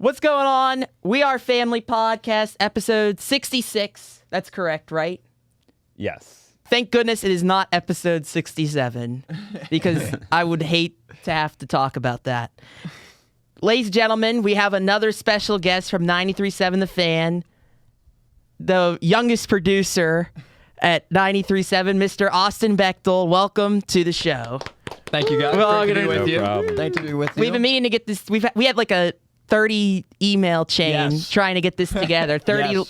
What's going on? We Are Family Podcast, episode 66. That's correct, right? Yes. Thank goodness it is not episode 67, because I would hate to have to talk about that. Ladies and gentlemen, we have another special guest from 93.7 The Fan, the youngest producer at 93.7, Mr. Austin Bechtold. Welcome to the show. Thank you, guys. Great to be with you. Thank to be with you. We've been meaning to get this. We had like a 30 email chain trying to get this together. 30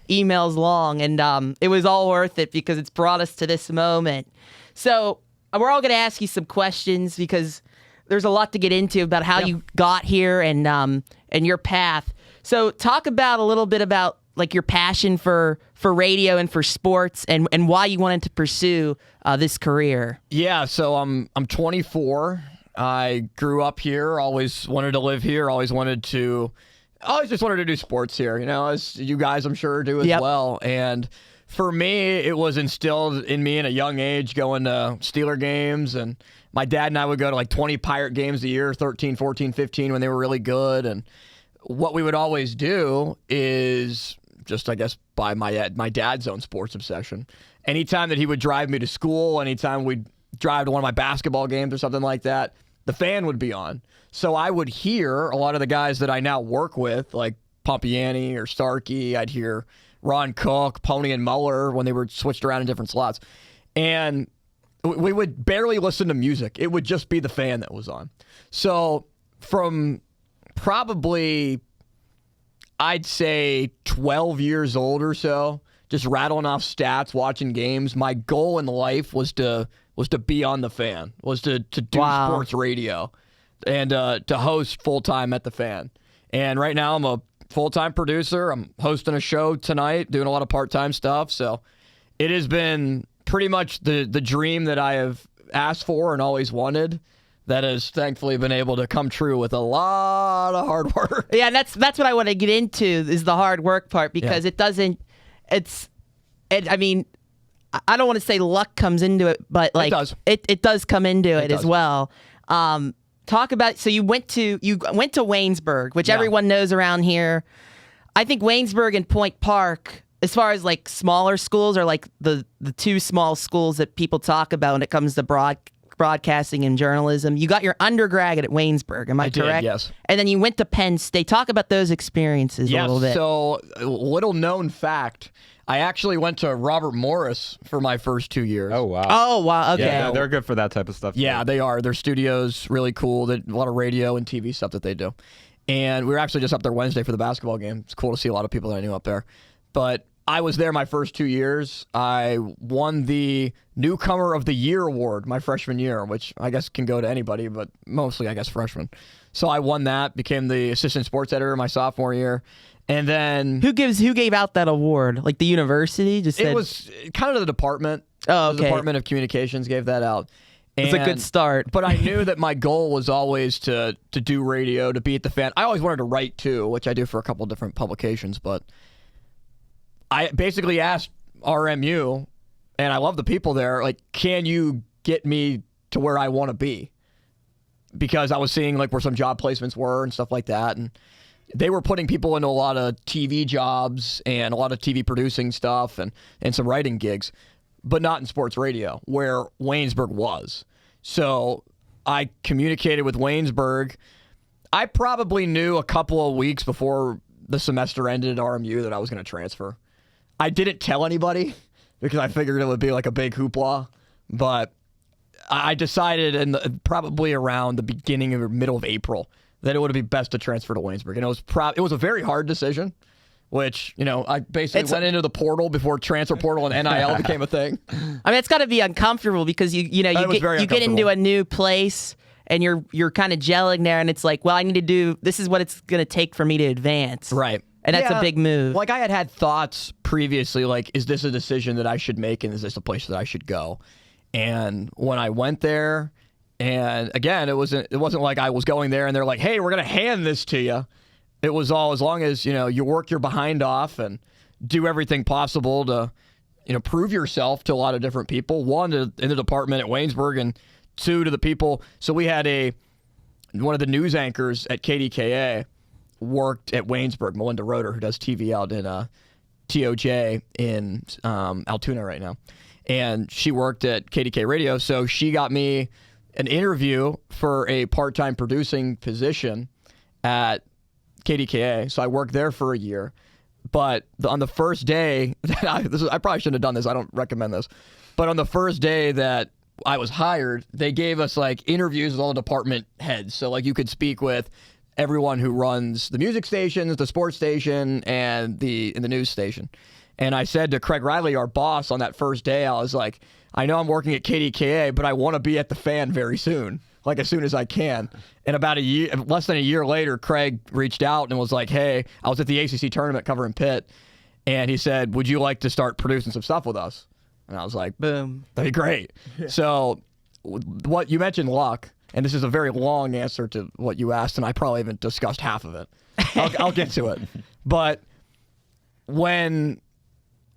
emails long, and it was all worth it because it's brought us to this moment. So we're all going to ask you some questions because there's a lot to get into about how you got here and your path. So talk about a little bit about like your passion for radio and for sports and why you wanted to pursue this career. Yeah, so I'm 24. I grew up here, always wanted to live here, always just wanted to do sports here, you know, as you guys I'm sure do as well. And for me, it was instilled in me in a young age going to Steeler games, and my dad and I would go to like 20 Pirate games a year, 13, 14, 15 when they were really good. And what we would always do is just, I guess, by my dad's own sports obsession. Anytime that he would drive me to school, anytime we'd drive to one of my basketball games or something like that, the fan would be on. So I would hear a lot of the guys that I now work with, like Pompeani or Starkey. I'd hear Ron Cook, Pony and Muller when they were switched around in different slots. And we would barely listen to music. It would just be the fan that was on. So from probably, I'd say 12 years old or so, just rattling off stats, watching games, my goal in life was to be on the fan, was to do sports radio and to host full-time at the Fan. And right now I'm a full-time producer. I'm hosting a show tonight, doing a lot of part-time stuff. So it has been pretty much the dream that I have asked for and always wanted that has thankfully been able to come true with a lot of hard work. Yeah, and that's what I want to get into is the hard work part, because I mean, I don't want to say luck comes into it, but like it does come into it as well. Talk about, so you went to Waynesburg, which everyone knows around here. I think Waynesburg and Point Park, as far as like smaller schools, are like the two small schools that people talk about when it comes to broadcasting and journalism. You got your undergrad at Waynesburg, am I correct? Did, yes. And then you went to Penn State. Talk about those experiences a little bit. So little known fact, I actually went to Robert Morris for my first 2 years. Oh, wow. Oh, wow. Okay. Yeah, they're good for that type of stuff. Yeah, they are. Their studio's really cool. A lot of radio and TV stuff that they do. And we were actually just up there Wednesday for the basketball game. It's cool to see a lot of people that I knew up there. But I was there my first 2 years. I won the Newcomer of the Year award my freshman year, which I guess can go to anybody, but mostly, I guess, freshmen. So I won that, became the assistant sports editor my sophomore year. And then who gave out that award? Like the university? It was kind of the department. Oh, okay. The Department of Communications gave that out. It's a good start. But I knew that my goal was always to do radio, to be at the Fan. I always wanted to write too, which I do for a couple different publications. But I basically asked RMU, and I love the people there, like, can you get me to where I want to be? Because I was seeing like where some job placements were and stuff like that, and they were putting people into a lot of TV jobs and a lot of TV producing stuff and some writing gigs, but not in sports radio, where Waynesburg was. So I communicated with Waynesburg. I probably knew a couple of weeks before the semester ended at RMU that I was going to transfer. I didn't tell anybody because I figured it would be like a big hoopla, but I decided probably around the beginning or middle of April that it would be best to transfer to Waynesburg. And it was a very hard decision, which, you know, I basically went into the portal before transfer portal and NIL became a thing. I mean, it's got to be uncomfortable because you get into a new place and you're kind of gelling there, and it's like, well, this is what it's going to take for me to advance. Right. And that's a big move. Like, I had thoughts previously, like, is this a decision that I should make, and is this a place that I should go? And when I went there, and again, it wasn't like I was going there and they're like, hey, we're going to hand this to you. It was all, as long as, you know, you work your behind off and do everything possible to, you know, prove yourself to a lot of different people. One, in the department at Waynesburg, and two, to the people. So we had one of the news anchors at KDKA worked at Waynesburg, Melinda Roeder, who does TV out in TOJ in Altoona right now. And she worked at KDK Radio, so she got me an interview for a part-time producing position at KDKA. So I worked there for a year. But on the first day, I probably shouldn't have done this. I don't recommend this. But on the first day that I was hired, they gave us like interviews with all the department heads. So like you could speak with everyone who runs the music stations, the sports station, and the news station. And I said to Craig Riley, our boss, on that first day, I was like, I know I'm working at KDKA, but I want to be at the Fan very soon, like as soon as I can. And about less than a year later, Craig reached out and was like, hey, I was at the ACC tournament covering Pitt, and he said, would you like to start producing some stuff with us? And I was like, boom, that'd be great. Yeah. So what you mentioned luck, and this is a very long answer to what you asked, and I probably haven't discussed half of it. I'll get to it. But when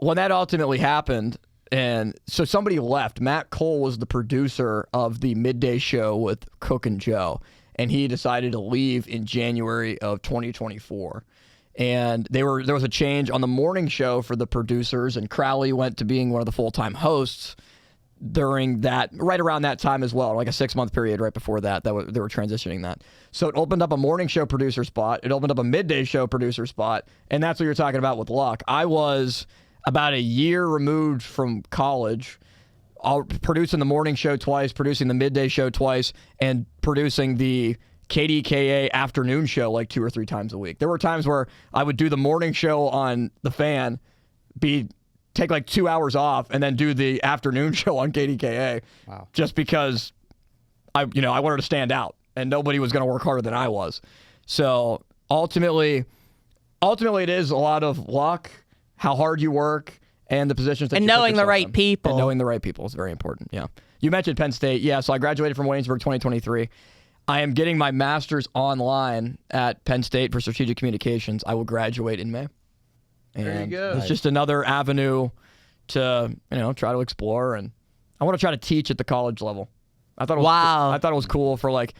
that ultimately happened, and so somebody left. Matt Cole was the producer of the midday show with Cook and Joe, and he decided to leave in January of 2024. And there was a change on the morning show for the producers, and Crowley went to being one of the full-time hosts during that, right around that time as well, like a 6-month period right before that they were transitioning that. So it opened up a morning show producer spot. It opened up a midday show producer spot, and that's what you're talking about with luck. I was about a year removed from college, producing the morning show twice, producing the midday show twice, and producing the KDKA afternoon show like 2 or 3 times a week. There were times where I would do the morning show on the Fan, take like 2 hours off, and then do the afternoon show on KDKA. Wow. Just because I wanted to stand out, and nobody was going to work harder than I was. So ultimately it is a lot of luck, how hard you work, and the positions that and you put knowing the yourself right in. people. And knowing the right people is very important. Yeah. You mentioned Penn State. Yeah. So I graduated from Waynesburg 2023. I am getting my master's online at Penn State for strategic communications. I will graduate in May. And there you go. It's just another avenue to, try to explore, and I want to try to teach at the college level. I thought it was cool for like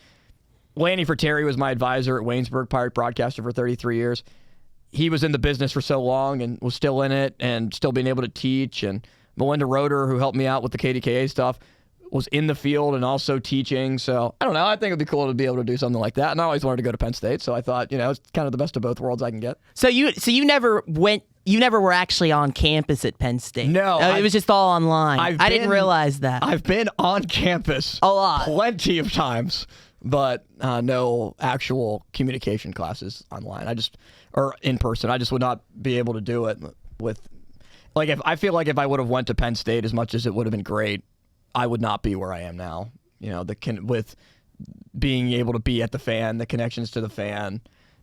Lanny Frattare was my advisor at Waynesburg, Pirate broadcaster for 33 years. He was in the business for so long and was still in it and still being able to teach. And Melinda Roeder, who helped me out with the KDKA stuff, was in the field and also teaching. So I don't know. I think it'd be cool to be able to do something like that. And I always wanted to go to Penn State, so I thought, it's kind of the best of both worlds I can get. So you never were actually on campus at Penn State. No, it was just all online. I didn't realize that. I've been on campus a lot, plenty of times, but no actual communication classes online. Or in person. I just would not be able to do it with, like, I feel like if I would have went to Penn State, as much as it would have been great, I would not be where I am now. With being able to be at the Fan, the connections to the Fan,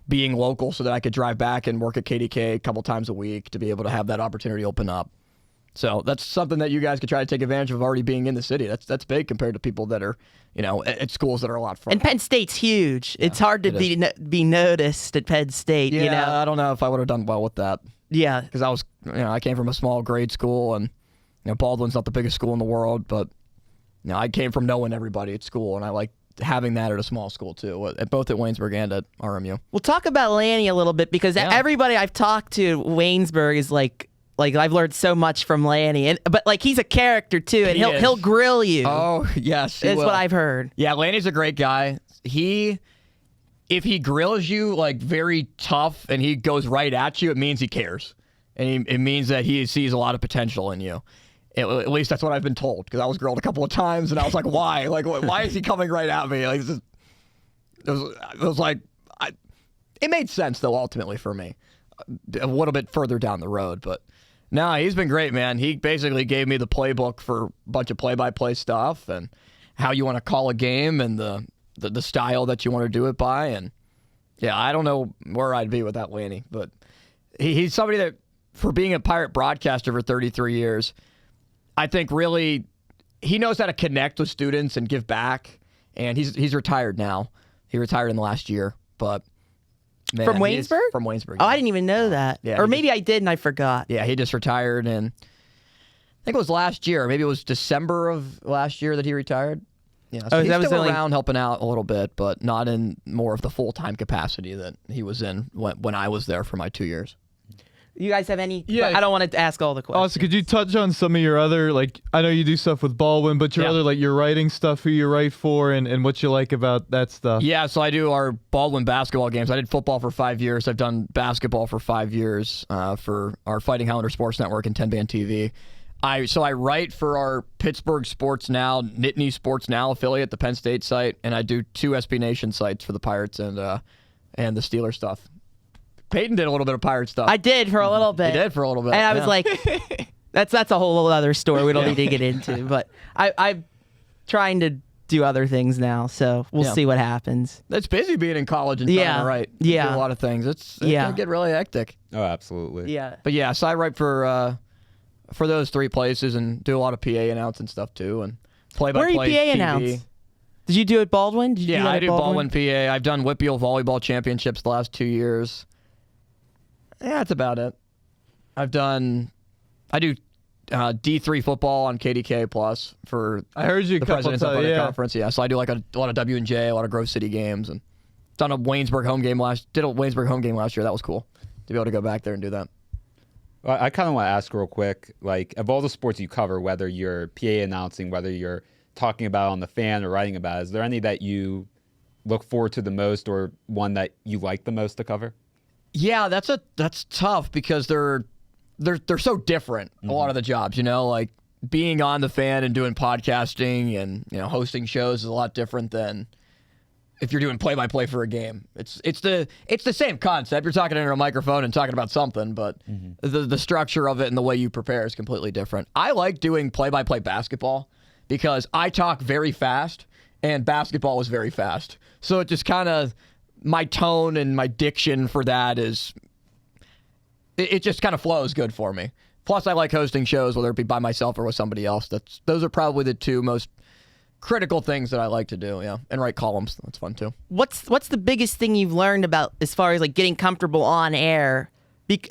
being local so that I could drive back and work at KDK a couple times a week to be able to have that opportunity open up. So that's something that you guys could try to take advantage of already being in the city. That's big compared to people that are, at schools that are a lot further. And Penn State's huge. Yeah, it's hard to be noticed at Penn State. Yeah, I don't know if I would have done well with that. Yeah. Because I came from a small grade school, and, Baldwin's not the biggest school in the world, but, I came from knowing everybody at school, and I like having that at a small school too, both at Waynesburg and at RMU. We'll talk about Lanny a little bit, because everybody I've talked to Waynesburg is like I've learned so much from Lanny, but he's a character too, and he'll grill you. Oh yes, that's what I've heard. Yeah, Lanny's a great guy. If he grills you very tough and he goes right at you, it means he cares, and it means that he sees a lot of potential in you. At least that's what I've been told, because I was grilled a couple of times, and I was like, why? Why is he coming right at me? It made sense, though, ultimately, for me. A little bit further down the road, but no, he's been great, man. He basically gave me the playbook for a bunch of play-by-play stuff and how you want to call a game and the style that you want to do it by. And, yeah, I don't know where I'd be without Lanny, but he's somebody that, for being a Pirate broadcaster for 33 years, I think really he knows how to connect with students and give back, and he's retired now. He retired in the last year, but man, from Waynesburg? From Waynesburg. Oh, I didn't even know that. Yeah, or maybe I did and I forgot. Yeah, he just retired, and I think it was last year. Maybe it was December of last year that he retired. Yeah, so he's still around helping out a little bit, but not in more of the full-time capacity that he was in when I was there for my 2 years. You guys have any? Yeah, I don't want to ask all the questions. Also, could you touch on some of your other, like, I know you do stuff with Baldwin, but your other, like, your writing stuff, who you write for, and what you like about that stuff? Yeah, so I do our Baldwin basketball games. I did football for 5 years. I've done basketball for 5 years for our Fighting Highlander Sports Network and 10-Band TV. So I write for our Pittsburgh Sports Now, Nittany Sports Now affiliate, the Penn State site, and I do 2 SB Nation sites for the Pirates and the Steelers stuff. Peyton did a little bit of Pirate stuff. I did for a little bit. He did for a little bit. And I was like, that's a whole other story we don't need to get into. But I'm trying to do other things now, so we'll see what happens. It's busy being in college and trying to write. Do a lot of things. It can get really hectic. Oh, absolutely. Yeah. But yeah, so I write for those 3 places and do a lot of PA announcing stuff too, and play-by-play. Where are you PA announce? Did you do it Baldwin? I do Baldwin, PA. I've done Whitfield volleyball championships the last 2 years. Yeah, that's about it. I do D3 football on KDK Plus for I heard you the President's Athletic Conference. Yeah, so I do like a lot of W&J, a lot of Grove City games, and done a Waynesburg home game last year. That was cool to be able to go back there and do that. Well, I kind of want to ask real quick, like, of all the sports you cover, whether you're PA announcing, whether you're talking about on the fan or writing about, is there any that you look forward to the most, or one that you like the most to cover? Yeah, that's tough because they're so different. A lot of the jobs, like being on the fan and doing podcasting and hosting shows is a lot different than if you're doing play-by-play for a game. It's the same concept. You're talking into a microphone and talking about something, but the structure of it and the way you prepare is completely different. I like doing play-by-play basketball because I talk very fast and basketball is very fast. So it just kind of, my tone and my diction for that is, it just kind of flows good for me. Plus, I like hosting shows, whether it be by myself or with somebody else. Those are probably the 2 most critical things that I like to do, and write columns. That's fun too. What's the biggest thing you've learned about as far as like getting comfortable on air,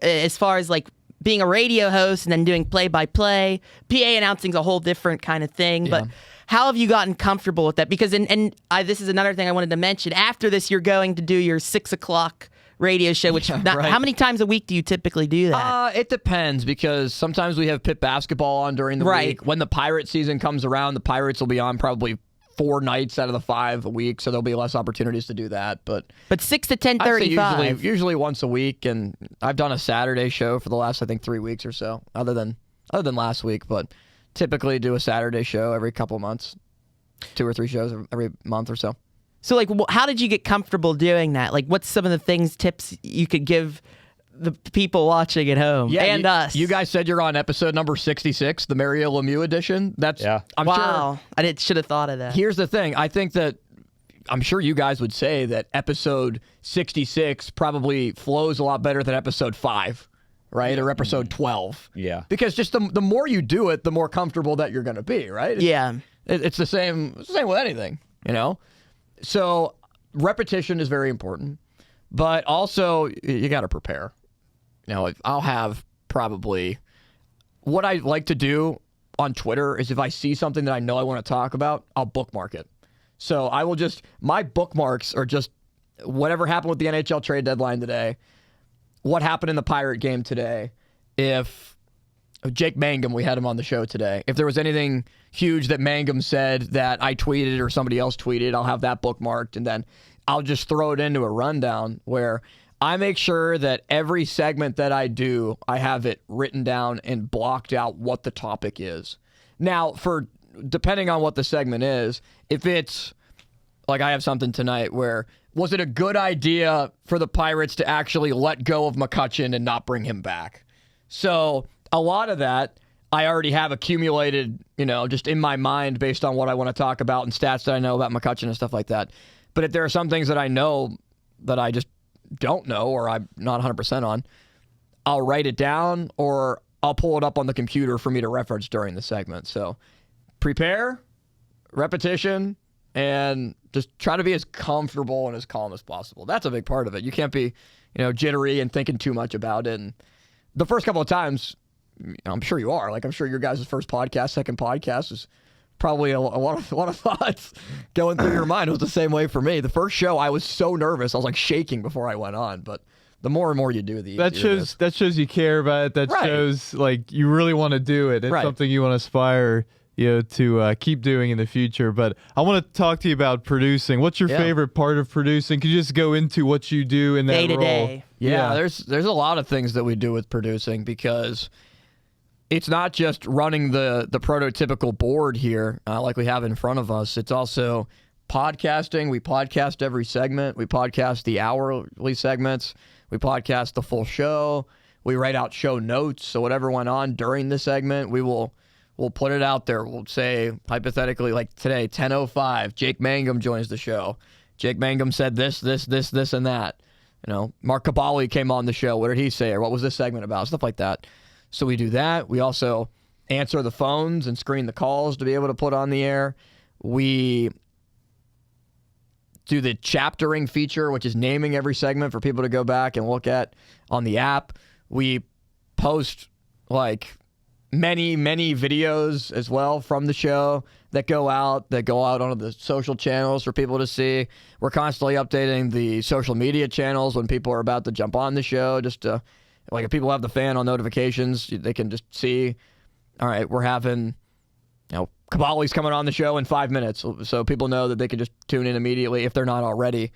as far as like being a radio host and then doing play-by-play? PA announcing's a whole different kind of thing, but how have you gotten comfortable with that? Because this is another thing I wanted to mention. After this, you're going to do your 6 o'clock radio show, which how many times a week do you typically do that? It depends, because sometimes we have Pitt basketball on during the week. When the Pirate season comes around, the Pirates will be on probably 4 nights out of the 5 a week, so there'll be less opportunities to do that. But 6 to 10:35. Usually once a week, and I've done a Saturday show for the last 3 weeks or so, other than last week, but typically do a Saturday show every couple of months, 2 or 3 shows every month or so. So, like, how did you get comfortable doing that? Like, what's some of the tips you could give the people watching at home and us? You guys said you're on episode number 66, the Mario Lemieux edition. I'm wow. Sure, I should have thought of that. Here's the thing. I think that I'm sure you guys would say that episode 66 probably flows a lot better than episode 5. Right? Or episode 12. Yeah. Because just the more you do it, the more comfortable that you're going to be, right? It's the same with anything, So repetition is very important, but also you got to prepare. I'll have probably, what I like to do on Twitter is if I see something that I know I want to talk about, I'll bookmark it. So I will my bookmarks are just whatever happened with the NHL trade deadline today, what happened in the Pirate game today, if Jake Mangum, we had him on the show today, if there was anything huge that Mangum said that I tweeted or somebody else tweeted, I'll have that bookmarked, and then I'll just throw it into a rundown where I make sure that every segment that I do, I have it written down and blocked out what the topic is. Now, depending on what the segment is, if it's, like I have something tonight where, was it a good idea for the Pirates to actually let go of McCutchen and not bring him back? So a lot of that I already have accumulated, just in my mind based on what I want to talk about and stats that I know about McCutchen and stuff like that. But if there are some things that I know that I just don't know or I'm not 100% on, I'll write it down or I'll pull it up on the computer for me to reference during the segment. So prepare, repetition, and just try to be as comfortable and as calm as possible. That's a big part of it. You can't be, jittery and thinking too much about it. And the first couple of times, I'm sure you are. Like, I'm sure your guys' first podcast, second podcast is probably a lot of thoughts going through your mind. It was the same way for me. The first show, I was so nervous. I was like shaking before I went on. But the more and more you do, the easier it is. That shows you care about it. That Right. shows like you really want to do it. It's Right. something you want to aspire to keep doing in the future. But I want to talk to you about producing. What's your favorite part of producing? Could you just go into what you do in that Day to role? day. Yeah, there's a lot of things that we do with producing because it's not just running the prototypical board here like we have in front of us. It's also podcasting. We podcast every segment. We podcast the hourly segments. We podcast the full show. We write out show notes. So whatever went on during the segment, we'll put it out there. We'll say, hypothetically, like today, 10:05, Jake Mangum joins the show. Jake Mangum said this, and that. Mark Cabali came on the show. What did he say? Or what was this segment about? Stuff like that. So we do that. We also answer the phones and screen the calls to be able to put on the air. We do the chaptering feature, which is naming every segment for people to go back and look at on the app. We post like many videos as well from the show that go out onto the social channels for people to see. We're constantly updating the social media channels when people are about to jump on the show, just to, like, if people have the fan on notifications, they can just see, all right, we're having, Cabali's coming on the show in 5 minutes, so people know that they can just tune in immediately if they're not already,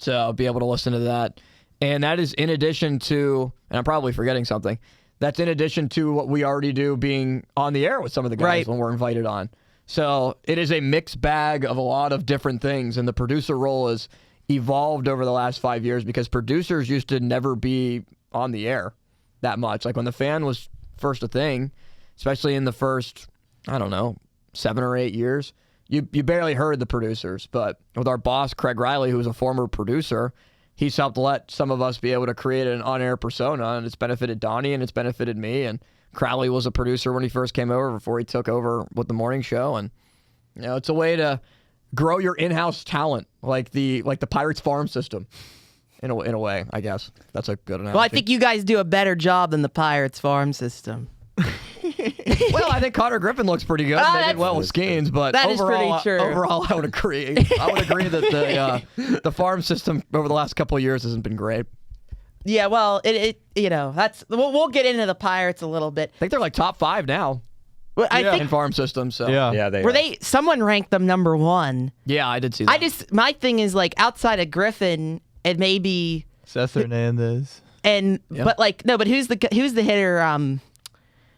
to be able to listen to that. And that is in addition to, and I'm probably forgetting something, that's in addition to what we already do being on the air with some of the guys when we're invited on. So it is a mixed bag of a lot of different things, and the producer role has evolved over the last 5 years because producers used to never be on the air that much. Like when the fan was first a thing, especially in the first, 7 or 8 years, you barely heard the producers. But with our boss, Craig Riley, who was a former producer, he's helped let some of us be able to create an on-air persona, and it's benefited Donnie and it's benefited me. And Crowley was a producer when he first came over before he took over with the morning show. And it's a way to grow your in-house talent, like the Pirates farm system. In a way, I guess. That's a good analogy. Well, I think you guys do a better job than the Pirates farm system. Well, I think Connor Griffin looks pretty good. They did well with Skeens, but that is overall, pretty true. Overall, I would agree. I would agree that the farm system over the last couple of years hasn't been great. Yeah, well, that's we'll get into the Pirates a little bit. I think they're like top 5 now. Well, I think in farm systems. So they someone ranked them number 1. Yeah, I did see that. My thing is, like, outside of Griffin, it may be Seth Hernandez. But who's the hitter?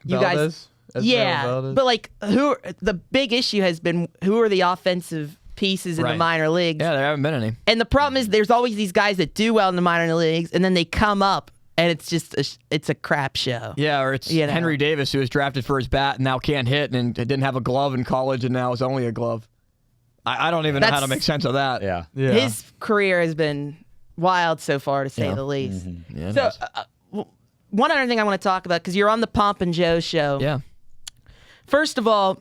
You Valdez? guys, Valdez? but like the big issue has been who are the offensive pieces in the minor leagues? Yeah, there haven't been any. And the problem is there's always these guys that do well in the minor leagues, and then they come up, and it's just it's a crap show. Yeah, or it's Henry Davis, who was drafted for his bat and now can't hit, and didn't have a glove in college, and now is only a glove. I don't even know how to make sense of that. Yeah. His career has been wild so far, to say the least. Mm-hmm. Yeah, so, one other thing I want to talk about, because you're on the Pomp and Joe show. Yeah. First of all,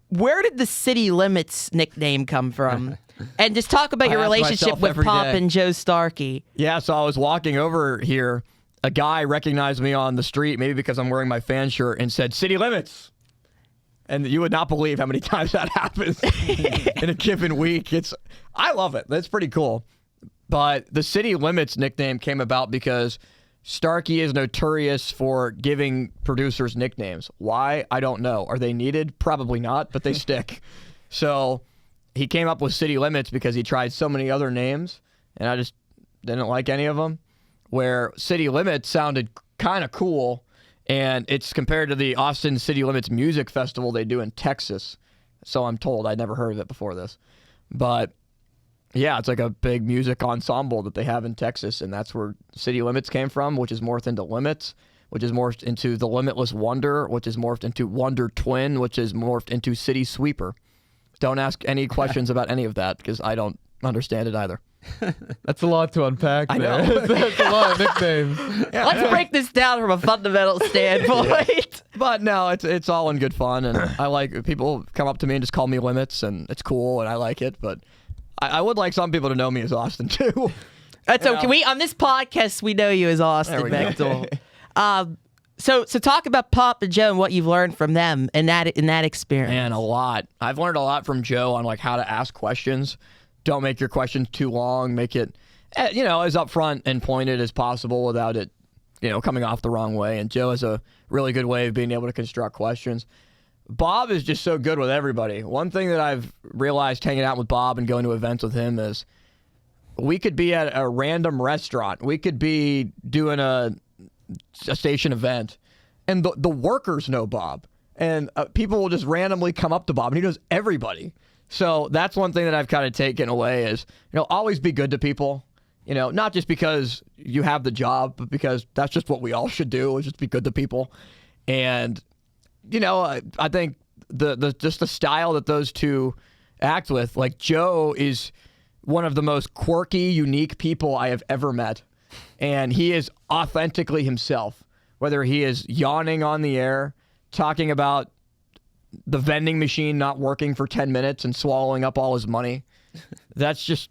where did the City Limits nickname come from? And just talk about your relationship with Pomp and Joe Starkey. Yeah, so I was walking over here. A guy recognized me on the street, maybe because I'm wearing my fan shirt, and said, "City Limits." And you would not believe how many times that happens in a given week. I love it. That's pretty cool. But the City Limits nickname came about because Starkey is notorious for giving producers nicknames. Why? I don't know. Are they needed? Probably not, but they stick. So he came up with City Limits because he tried so many other names, and I just didn't like any of them, where City Limits sounded kind of cool, and it's compared to the Austin City Limits Music Festival they do in Texas. So I'm told. I'd never heard of it before this. But yeah, it's like a big music ensemble that they have in Texas, and that's where City Limits came from, which is morphed into Limits, which is morphed into the Limitless Wonder, which is morphed into Wonder Twin, which is morphed into City Sweeper. Don't ask any questions about any of that, because I don't understand it either. That's a lot to unpack there. I know. That's a lot of nicknames. Yeah. Let's break this down from a fundamental standpoint. But no, it's all in good fun, and I like people come up to me and just call me Limits, and it's cool, and I like it, but I would like some people to know me as Austin, too. That's okay. On this podcast, we know you as Austin There we go. Bechtold. So talk about Pop and Joe and what you've learned from them in that experience. Man, a lot. I've learned a lot from Joe on like how to ask questions. Don't make your questions too long. Make it, as upfront and pointed as possible without it, coming off the wrong way. And Joe has a really good way of being able to construct questions. Bob is just so good with everybody. One thing that I've realized hanging out with Bob and going to events with him is we could be at a random restaurant. We could be doing a station event, and the workers know Bob. And people will just randomly come up to Bob, and he knows everybody. So that's one thing that I've kind of taken away is, always be good to people. Not just because you have the job, but because that's just what we all should do, is just be good to people. And I think just the style that those two act with, like Joe is one of the most quirky, unique people I have ever met. And he is authentically himself, whether he is yawning on the air, talking about the vending machine not working for 10 minutes and swallowing up all his money. It's just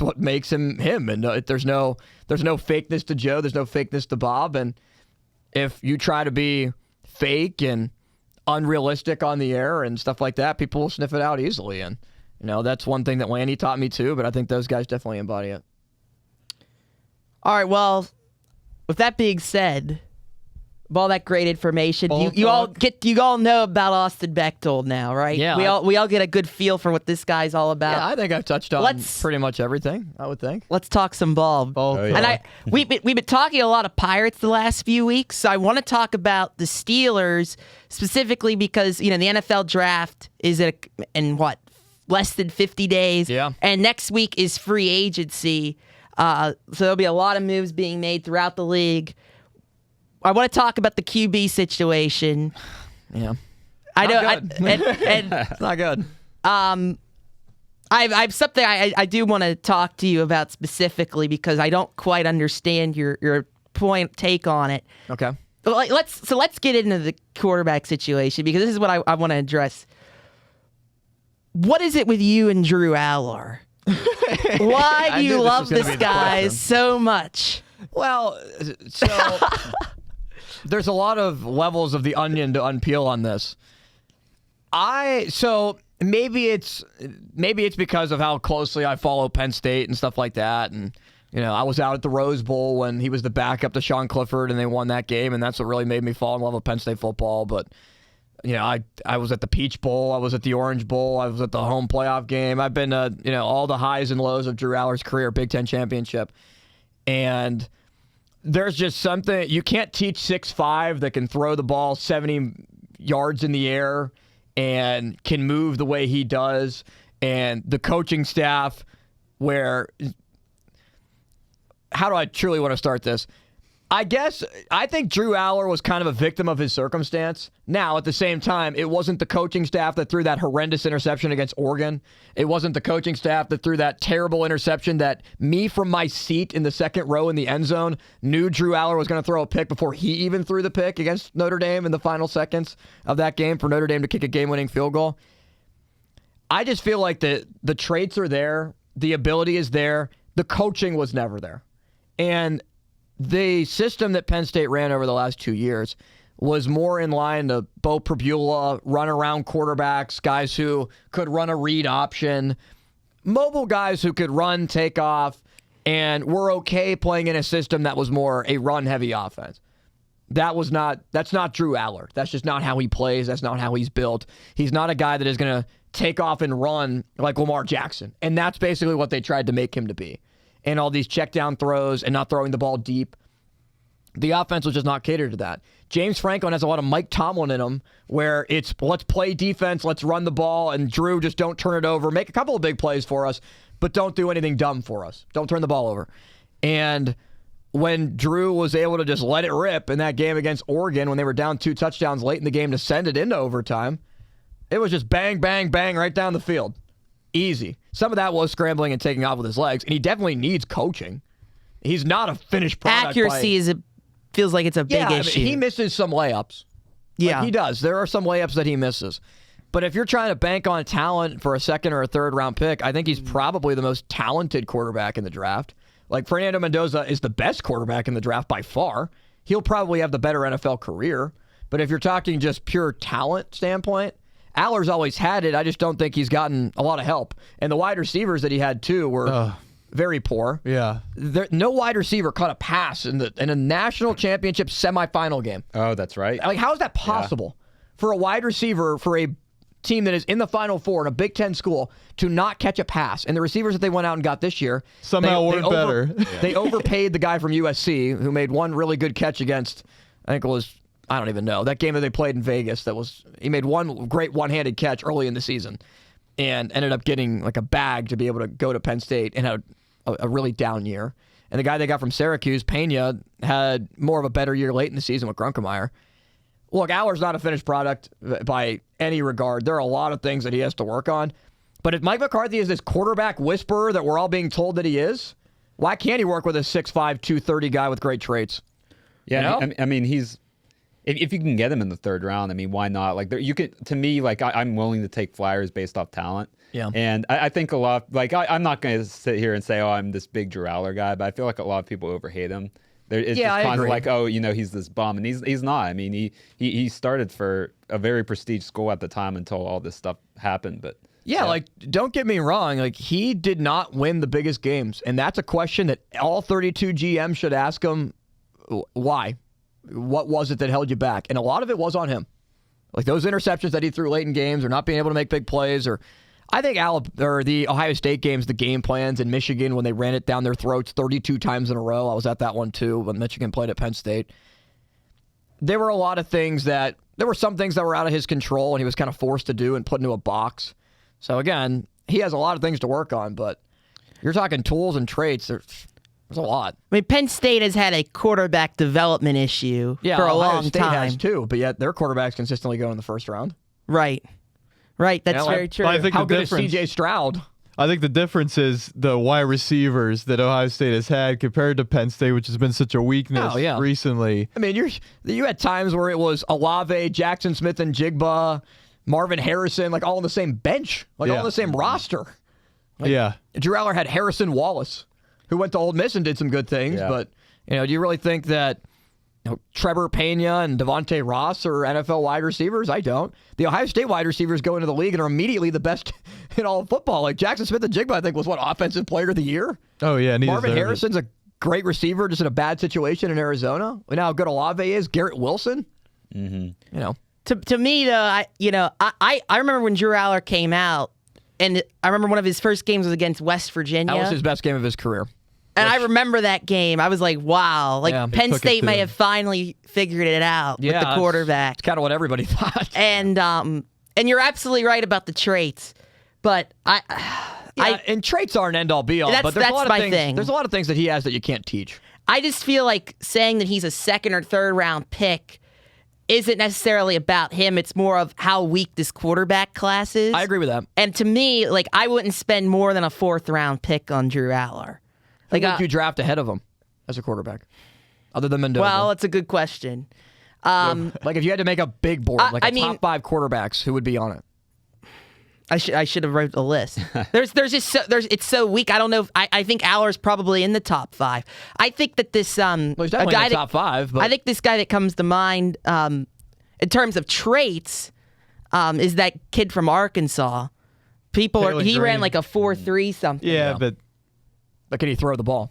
what makes him him. And there's no fakeness to Joe. There's no fakeness to Bob. And if you try to be fake and unrealistic on the air and stuff like that, people will sniff it out easily. And that's one thing that Lanny taught me too, but I think those guys definitely embody it. All right, well, with that being said, with all that great information, you all know about Austin Bechtold now, right? Yeah. We all get a good feel for what this guy's all about. Yeah, I think I've touched on pretty much everything, I would think. Let's talk some ball. Oh, yeah. And we've been talking a lot of Pirates the last few weeks, so I want to talk about the Steelers specifically because, the NFL draft is in less than 50 days. Yeah. And next week is free agency. So there'll be a lot of moves being made throughout the league. I want to talk about the QB situation. Yeah. I know. It's not good. I've something I do want to talk to you about specifically because I don't quite understand your take on it. Okay. Let's get into the quarterback situation because this is what I want to address. What is it with you and Drew Aller? Why do you love this guy so much? Well, so there's a lot of levels of the onion to unpeel on this. So maybe it's because of how closely I follow Penn State and stuff like that, and I was out at the Rose Bowl when he was the backup to Sean Clifford, and they won that game, and that's what really made me fall in love with Penn State football. But I was at the Peach Bowl, I was at the Orange Bowl, I was at the home playoff game. I've been all the highs and lows of Drew Aller's career, Big Ten championship. And there's just something, you can't teach 6'5" that can throw the ball 70 yards in the air and can move the way he does. And the coaching staff how do I truly want to start this? I think Drew Aller was kind of a victim of his circumstance. Now, at the same time, it wasn't the coaching staff that threw that horrendous interception against Oregon. It wasn't the coaching staff that threw that terrible interception that me from my seat in the second row in the end zone knew Drew Aller was going to throw a pick before he even threw the pick against Notre Dame in the final seconds of that game for Notre Dame to kick a game-winning field goal. I just feel like the traits are there. The ability is there. The coaching was never there. And the system that Penn State ran over the last 2 years was more in line to Bo Pribula, run-around quarterbacks, guys who could run a read option, mobile guys who could run, take off, and were okay playing in a system that was more a run-heavy offense. That's not Drew Aller. That's just not how he plays. That's not how he's built. He's not a guy that is going to take off and run like Lamar Jackson. And that's basically what they tried to make him to be. And all these check down throws and not throwing the ball deep. The offense was just not catered to that. James Franklin has a lot of Mike Tomlin in him where it's let's play defense, let's run the ball, and Drew just don't turn it over. Make a couple of big plays for us, but don't do anything dumb for us. Don't turn the ball over. And when Drew was able to just let it rip in that game against Oregon when they were down 2 touchdowns late in the game to send it into overtime, it was just bang, bang, bang right down the field. Easy. Some of that was scrambling and taking off with his legs, and he definitely needs coaching. He's not a finished product. Accuracy feels like it's a big issue. He misses some layups. Yeah. He does. There are some layups that he misses. But if you're trying to bank on talent for a second or a third round pick, I think he's probably the most talented quarterback in the draft. Like, Fernando Mendoza is the best quarterback in the draft by far. he'll probably have the better NFL career. But if you're talking just pure talent standpoint, Aller's always had it. I just don't think he's gotten a lot of help. And the wide receivers that he had, too, were very poor. Yeah. No wide receiver caught a pass in a national championship semifinal game. Oh, that's right. Like, how is that possible for a wide receiver for a team that is in the Final Four in a Big Ten school to not catch a pass? And the receivers that they went out and got this year somehow weren't better. They overpaid the guy from USC who made one really good catch against, I think it was, I don't even know, that game that they played in Vegas. He made one great one-handed catch early in the season and ended up getting like a bag to be able to go to Penn State and had a really down year. And the guy they got from Syracuse, Pena, had more of a better year late in the season with Grunkemeyer. Look, Aller's not a finished product by any regard. There are a lot of things that he has to work on. But if Mike McCarthy is this quarterback whisperer that we're all being told that he is, why can't he work with a 6'5", 230 guy with great traits? Yeah, you know? I mean, he's if you can get him in the third round, I mean, why not? Like, you could, to me, like I'm willing to take flyers based off talent. Yeah, and I think a lot, like I'm not going to sit here and say, oh, I'm this big Drew Aller guy, but I feel like a lot of people overhate him. It's just kind of like, oh, he's this bum, and he's not. I mean, he started for a very prestigious school at the time until all this stuff happened. But yeah, like, don't get me wrong, like, he did not win the biggest games, and that's a question that all 32 GMs should ask him. Why? What was it that held you back? And a lot of it was on him, like those interceptions that he threw late in games, or not being able to make big plays, or I think the Ohio State games, the game plans in Michigan when they ran it down their throats 32 times in a row. I was at that one too when Michigan played at Penn State. There were a lot of things there were some things that were out of his control and he was kind of forced to do and put into a box. So again, he has a lot of things to work on, but you're talking tools and traits. There's a lot. I mean, Penn State has had a quarterback development issue for a Ohio long State time. has too, but yet their quarterbacks consistently go in the first round. Right. That's very true. I think How good is C.J. Stroud? I think the difference is the wide receivers that Ohio State has had compared to Penn State, which has been such a weakness recently. I mean, you had times where it was Olave, Jackson Smith and Jigba, Marvin Harrison, like all on the same bench, like all on the same roster. Like, Drew Aller had Harrison Wallace, who went to Ole Miss and did some good things, but do you really think that Trevor Pena and Devontae Ross are NFL wide receivers? I don't. The Ohio State wide receivers go into the league and are immediately the best in all of football. Like Jackson Smith and Jigba, I think, was Offensive Player of the Year? Oh, yeah. Marvin Harrison's a great receiver, just in a bad situation in Arizona. We know how good Olave is. Garrett Wilson. Mm-hmm. To me, though, I remember when Drew Aller came out, and I remember one of his first games was against West Virginia. That was his best game of his career. And I remember that game. I was like, wow. Like, Penn State may have finally figured it out with the quarterback. It's kind of what everybody thought. And you're absolutely right about the traits. But and traits aren't end-all, be-all. But there's a lot of things. There's a lot of things that he has that you can't teach. I just feel like saying that he's a second or third round pick isn't necessarily about him. It's more of how weak this quarterback class is. I agree with that. And to me, like, I wouldn't spend more than a fourth round pick on Drew Aller. Who would you draft ahead of him as a quarterback, other than Mendoza? Well, it's a good question. Like, if you had to make a big board, top 5 quarterbacks, who would be on it? I should have wrote a list. It's so weak. I don't know. I think Aller's probably in the top 5. I think that this he's definitely in the top 5. But I think this guy that comes to mind in terms of traits is that kid from Arkansas. He ran like a 4.3 something. Yeah, but can he throw the ball?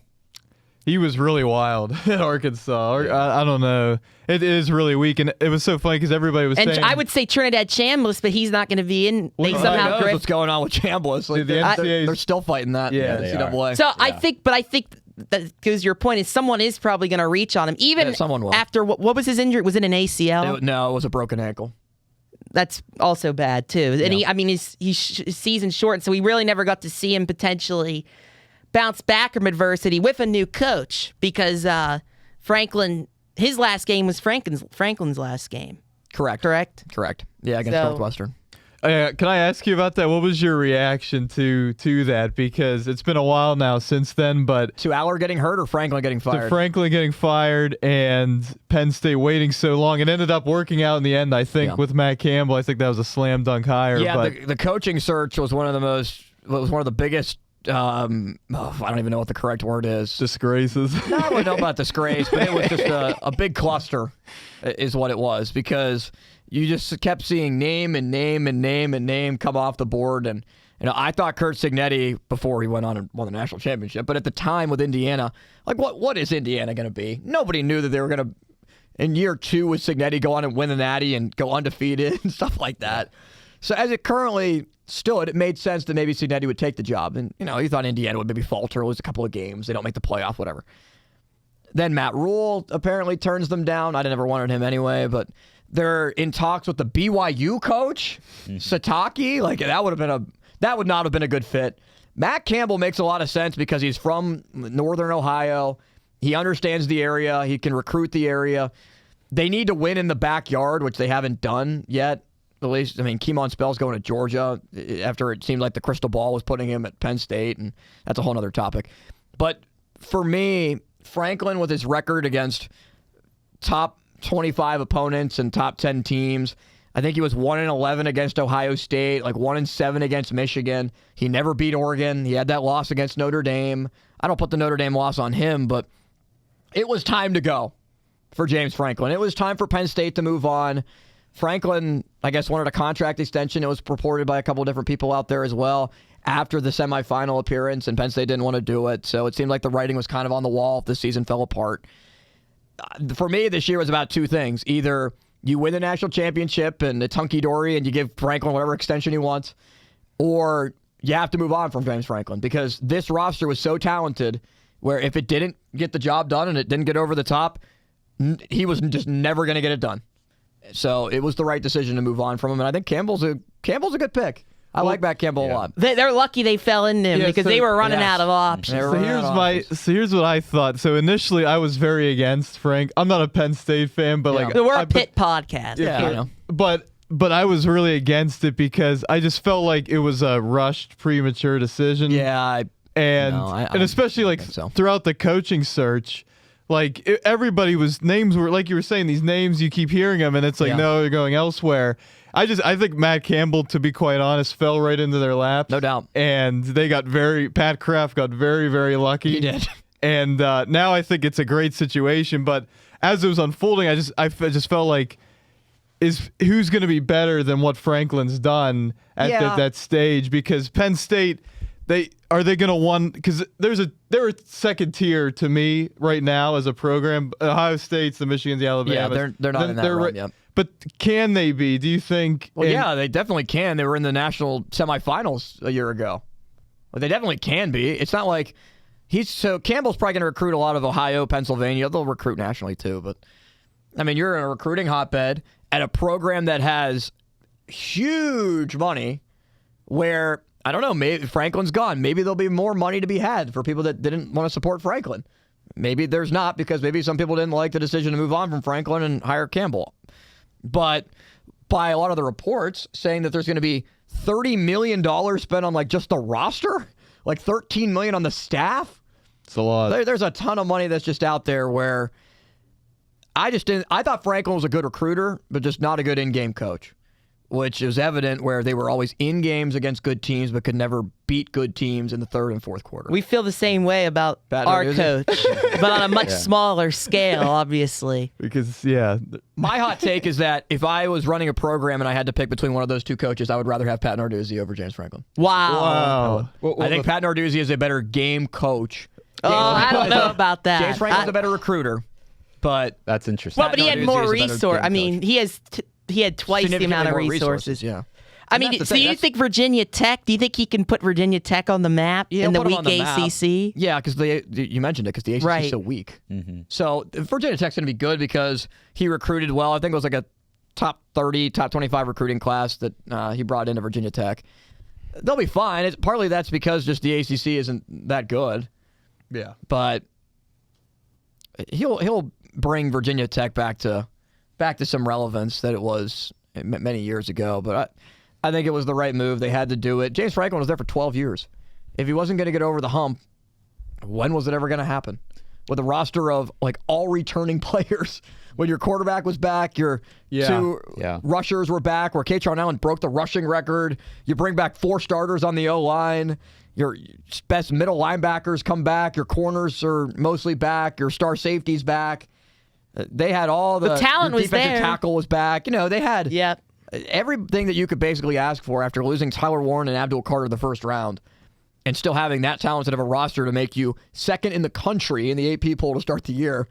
He was really wild at Arkansas. I don't know. It is really weak, and it was so funny because everybody was saying. And I would say Trinidad Chambliss, but he's not going to be in. They somehow knows what's going on with Chambliss. Like, they're still fighting that. Yeah, NCAA. So I think that because your point is someone is probably going to reach on him, even someone will. After what was his injury? Was it an ACL? No, it was a broken ankle. That's also bad too. And his season shortened, so we really never got to see him potentially bounce back from adversity with a new coach because Franklin, his last game was Franklin's last game. Correct. Yeah, against Northwestern. Can I ask you about that? What was your reaction to that? Because it's been a while now since then, but to Aller getting hurt or Franklin getting fired? To Franklin getting fired and Penn State waiting so long. It ended up working out in the end, I think, with Matt Campbell. I think that was a slam dunk hire. Yeah, the coaching search was one of the biggest I don't even know what the correct word is. Disgraces. No, I don't know about disgrace, but it was just a big cluster is what it was, because you just kept seeing name and name and name and name come off the board. And I thought Curt Cignetti, before he went on and won the national championship, but at the time with Indiana, like what is Indiana going to be? Nobody knew that they were going to, in year 2 with Cignetti, go on and win the Natty and go undefeated and stuff like that. So as it currently stood, it made sense that maybe Cignetti would take the job. And, you thought Indiana would maybe falter, lose a couple of games, they don't make the playoff, whatever. Then Matt Rule apparently turns them down. I never wanted him anyway, but they're in talks with the BYU coach, Starkey. Like, that would not have been a good fit. Matt Campbell makes a lot of sense because he's from Northern Ohio. He understands the area. He can recruit the area. They need to win in the backyard, which they haven't done yet. At least, Keemon Spell's going to Georgia after it seemed like the crystal ball was putting him at Penn State, and that's a whole other topic. But for me, Franklin, with his record against top 25 opponents and top 10 teams, I think he was 1-11 against Ohio State, like 1-7 against Michigan. He never beat Oregon. He had that loss against Notre Dame. I don't put the Notre Dame loss on him, but it was time to go for James Franklin. It was time for Penn State to move on. Franklin, I guess, wanted a contract extension. It was reported by a couple of different people out there as well after the semifinal appearance, and Penn State didn't want to do it. So it seemed like the writing was kind of on the wall if the season fell apart. For me, this year was about two things. Either you win the national championship and it's hunky-dory and you give Franklin whatever extension he wants, or you have to move on from James Franklin, because this roster was so talented where if it didn't get the job done and it didn't get over the top, he was just never going to get it done. So it was the right decision to move on from him, and I think Campbell's a good pick. I like Matt Campbell a lot. They're lucky they fell into him because they were running out of options. So here's what I thought. So initially, I was very against Frank. I'm not a Penn State fan, but we're a Pitt podcast. Yeah, I know. But I was really against it because I just felt like it was a rushed, premature decision. Yeah, and especially like throughout the coaching search. Like, everybody names were, like you were saying, these names, you keep hearing them, and it's like, no, they're going elsewhere. I think Matt Campbell, to be quite honest, fell right into their laps. No doubt. And they Pat Kraft got very, very lucky. He did. And now I think it's a great situation. But as it was unfolding, I just felt like, who's going to be better than what Franklin's done at that stage? Because Penn State, are they going to win? Because they're second tier to me right now as a program. Ohio State's, the Michigans, the Alabama. Yeah, they're not in that run yet. But can they be? Do you think? Well, yeah, they definitely can. They were in the national semifinals a year ago. Well, they definitely can be. It's not like Campbell's probably going to recruit a lot of Ohio, Pennsylvania. They'll recruit nationally too. But you're in a recruiting hotbed at a program that has huge money, where, I don't know, maybe Franklin's gone. Maybe there'll be more money to be had for people that didn't want to support Franklin. Maybe there's not, because maybe some people didn't like the decision to move on from Franklin and hire Campbell. But by a lot of the reports saying that there's going to be $30 million spent on like just the roster, like $13 million on the staff. It's a lot. There's a ton of money that's just out there where I thought Franklin was a good recruiter, but just not a good in-game coach, which is evident where they were always in games against good teams but could never beat good teams in the third and fourth quarter. We feel the same way about our coach, but on a much smaller scale, obviously. Because, my hot take is that if I was running a program and I had to pick between one of those two coaches, I would rather have Pat Narduzzi over James Franklin. Wow. I think Pat Narduzzi is a better game coach. I don't know about that. James Franklin's a better recruiter, but that's interesting. Well, but he had more resources. He had twice the amount of resources. Yeah. So you think Virginia Tech? Do you think he can put Virginia Tech on the map in the weak ACC? Yeah, because you mentioned it, because the ACC is so weak. Mm-hmm. So Virginia Tech's going to be good because he recruited well. I think it was like a top 30, top 25 recruiting class that he brought into Virginia Tech. They'll be fine. Partly that's because just the ACC isn't that good. Yeah. But he'll bring Virginia Tech back to some relevance that it was many years ago. But I think it was the right move. They had to do it. James Franklin was there for 12 years. If he wasn't going to get over the hump, when was it ever going to happen? with a roster of like all returning players. When your quarterback was back, your two rushers were back, where Kaytron Allen broke the rushing record. You bring back 4 starters on the O-line. Your best middle linebackers come back. Your corners are mostly back. Your star safety's back. They had all the talent was defensive there. tackle was back. They had everything that you could basically ask for after losing Tyler Warren and Abdul Carter the first round, and still having that talented of a roster to make you second in the country in the AP poll to start the year.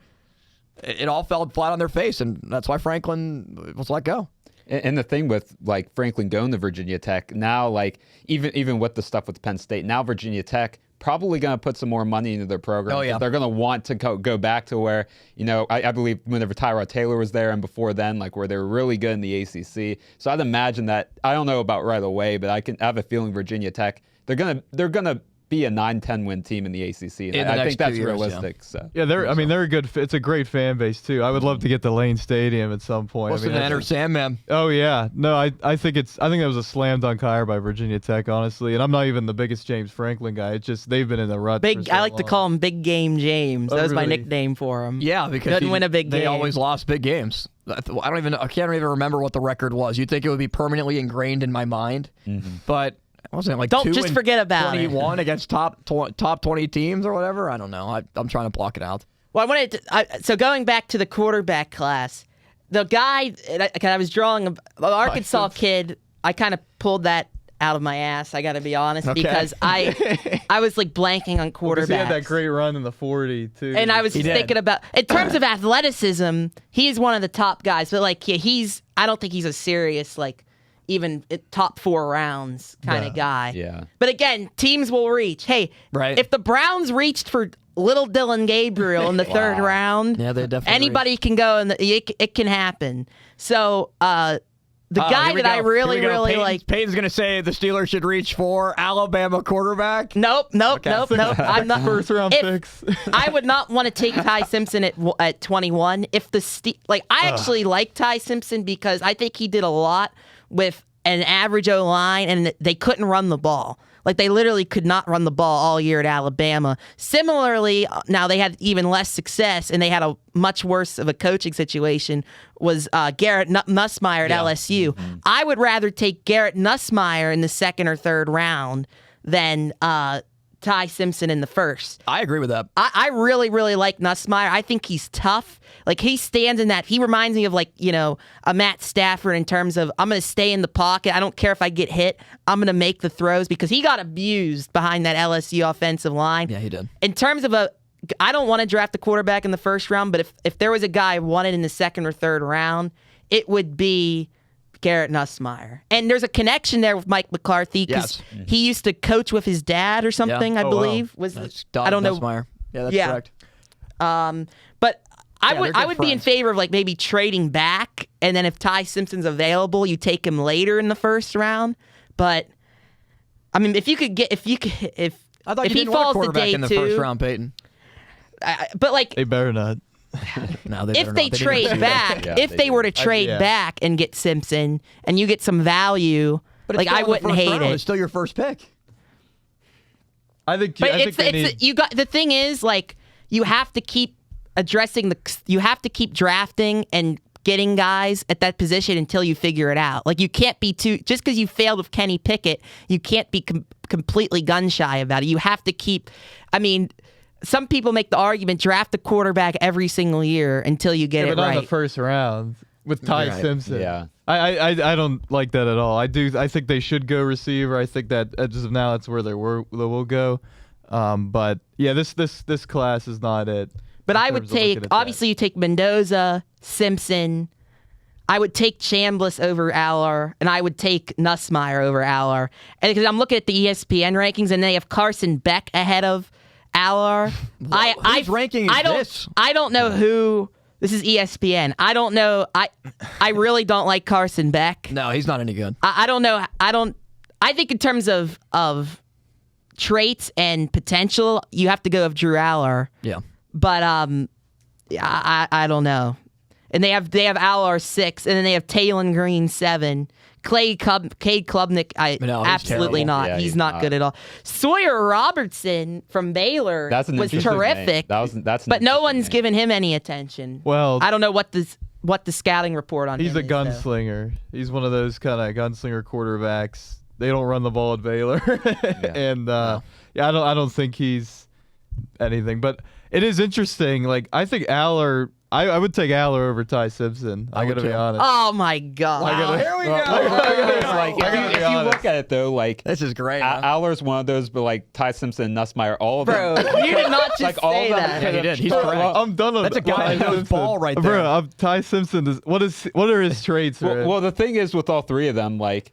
It all fell flat on their face, and that's why Franklin was let go. And the thing with like Franklin going to Virginia Tech now, like even with the stuff with Penn State, now Virginia Tech probably going to put some more money into their program. Oh, yeah. They're going to want to go back to where, I believe whenever Tyrod Taylor was there and before then, like where they were really good in the ACC. So I'd imagine that, I don't know about right away, but I have a feeling Virginia Tech, they're going to be a 9-10 win team in the ACC. And I think that's realistic. So they're a good. It's a great fan base too. I would love to get to Lane Stadium at some point. What's the enter Sandman? Oh yeah, no, I think that was a slam dunk hire by Virginia Tech, honestly. And I'm not even the biggest James Franklin guy. It's just they've been in the rut. I like to call him Big Game James. That was my nickname for him. Yeah, because doesn't win a big game. They always lost big games. I can't even remember what the record was. You'd think it would be permanently ingrained in my mind, but. Wasn't it like don't just forget about 21 against top 20 teams or whatever? I don't know. I'm trying to block it out. Well, so going back to the quarterback class, the guy I was drawing an Arkansas kid. I kind of pulled that out of my ass. I got to be honest, because I was like blanking on quarterbacks. He had that great run in the 40 too, and I was thinking about in terms of athleticism, he's one of the top guys. But like, I don't think he's a serious even top 4 rounds kind of guy. Yeah. But again, teams will reach. Hey, if the Browns reached for little Dylan Gabriel in the 3rd round, they definitely anybody can go, and it can happen. So the guy that I really like. Peyton's going to say the Steelers should reach for Alabama quarterback. Nope. I'm not first round picks. I would not want to take Ty Simpson at 21. If I actually like Ty Simpson because I think he did a lot with an average O-line, and they couldn't run the ball. Like, they literally could not run the ball all year at Alabama. Similarly, now they had even less success, and they had a much worse of a coaching situation, was Garrett Nussmeier at LSU. Mm-hmm. I would rather take Garrett Nussmeier in the 2nd or 3rd round than Ty Simpson in the 1st. I agree with that. I really, really like Nussmeier. I think he's tough. Like, he stands in that. He reminds me of, a Matt Stafford in terms of, I'm going to stay in the pocket. I don't care if I get hit. I'm going to make the throws, because he got abused behind that LSU offensive line. Yeah, he did. In terms of I don't want to draft a quarterback in the 1st round, but if there was a guy I wanted in the 2nd or 3rd round, it would be Garrett Nussmeier. And there's a connection there with Mike McCarthy, because he used to coach with his dad or something, I believe. Wow. I don't know. Nussmeier. Yeah, that's correct. But I would be in favor of maybe trading back, and then if Ty Simpson's available, you take him later in the 1st round. But I mean, if I thought you didn't want a quarterback in the 1st round, Peyton. But they better not. No, if they trade back, if they were to trade back and get Simpson, and you get some value, but I wouldn't hate it. It's still your first pick. I think. The thing is, you have to keep you have to keep drafting and getting guys at that position until you figure it out. You can't be just because you failed with Kenny Pickett, you can't be completely gun shy about it. You have to keep. I mean, some people make the argument, draft a quarterback every single year until you get it right. But not the 1st round with Ty Simpson. Yeah. I don't like that at all. I think they should go receiver. I think that as of now, that's where they will go. But yeah, this class is not it. But I would take, obviously, you take Mendoza, Simpson. I would take Chambliss over Aller, and I would take Nussmeier over Aller. And because I'm looking at the ESPN rankings, and they have Carson Beck ahead of Aller. Whose ranking is this? I don't know who. This is ESPN. I don't know. I really don't like Carson Beck. No, he's not any good. I don't know. I think in terms of traits and potential, you have to go with Drew Aller. Yeah. But I don't know. and they have Aller 6, and then they have Talon Green 7. Cade Klubnik, absolutely terrible. not. Yeah, he's not good at all. Sawyer Robertson from Baylor was terrific. But no one's given him any attention. Well, I don't know what the scouting report on him is. He's a gunslinger. He's one of those kind of gunslinger quarterbacks. They don't run the ball at Baylor, and I don't think he's anything. But it is interesting. Like I think Aller. I would take Aller over Ty Simpson. I gotta be honest. Oh my God! Here we go. If you look at it though, like This is great. Aller's one of those, but like Ty Simpson, Nussmeier, all of them. Bro, you did not just like all say of them. that. Yeah, he did. He's correct. I'm done on That's a guy that knows ball right there. Bro, Ty Simpson. What are his traits? Well, the thing is with all three of them, like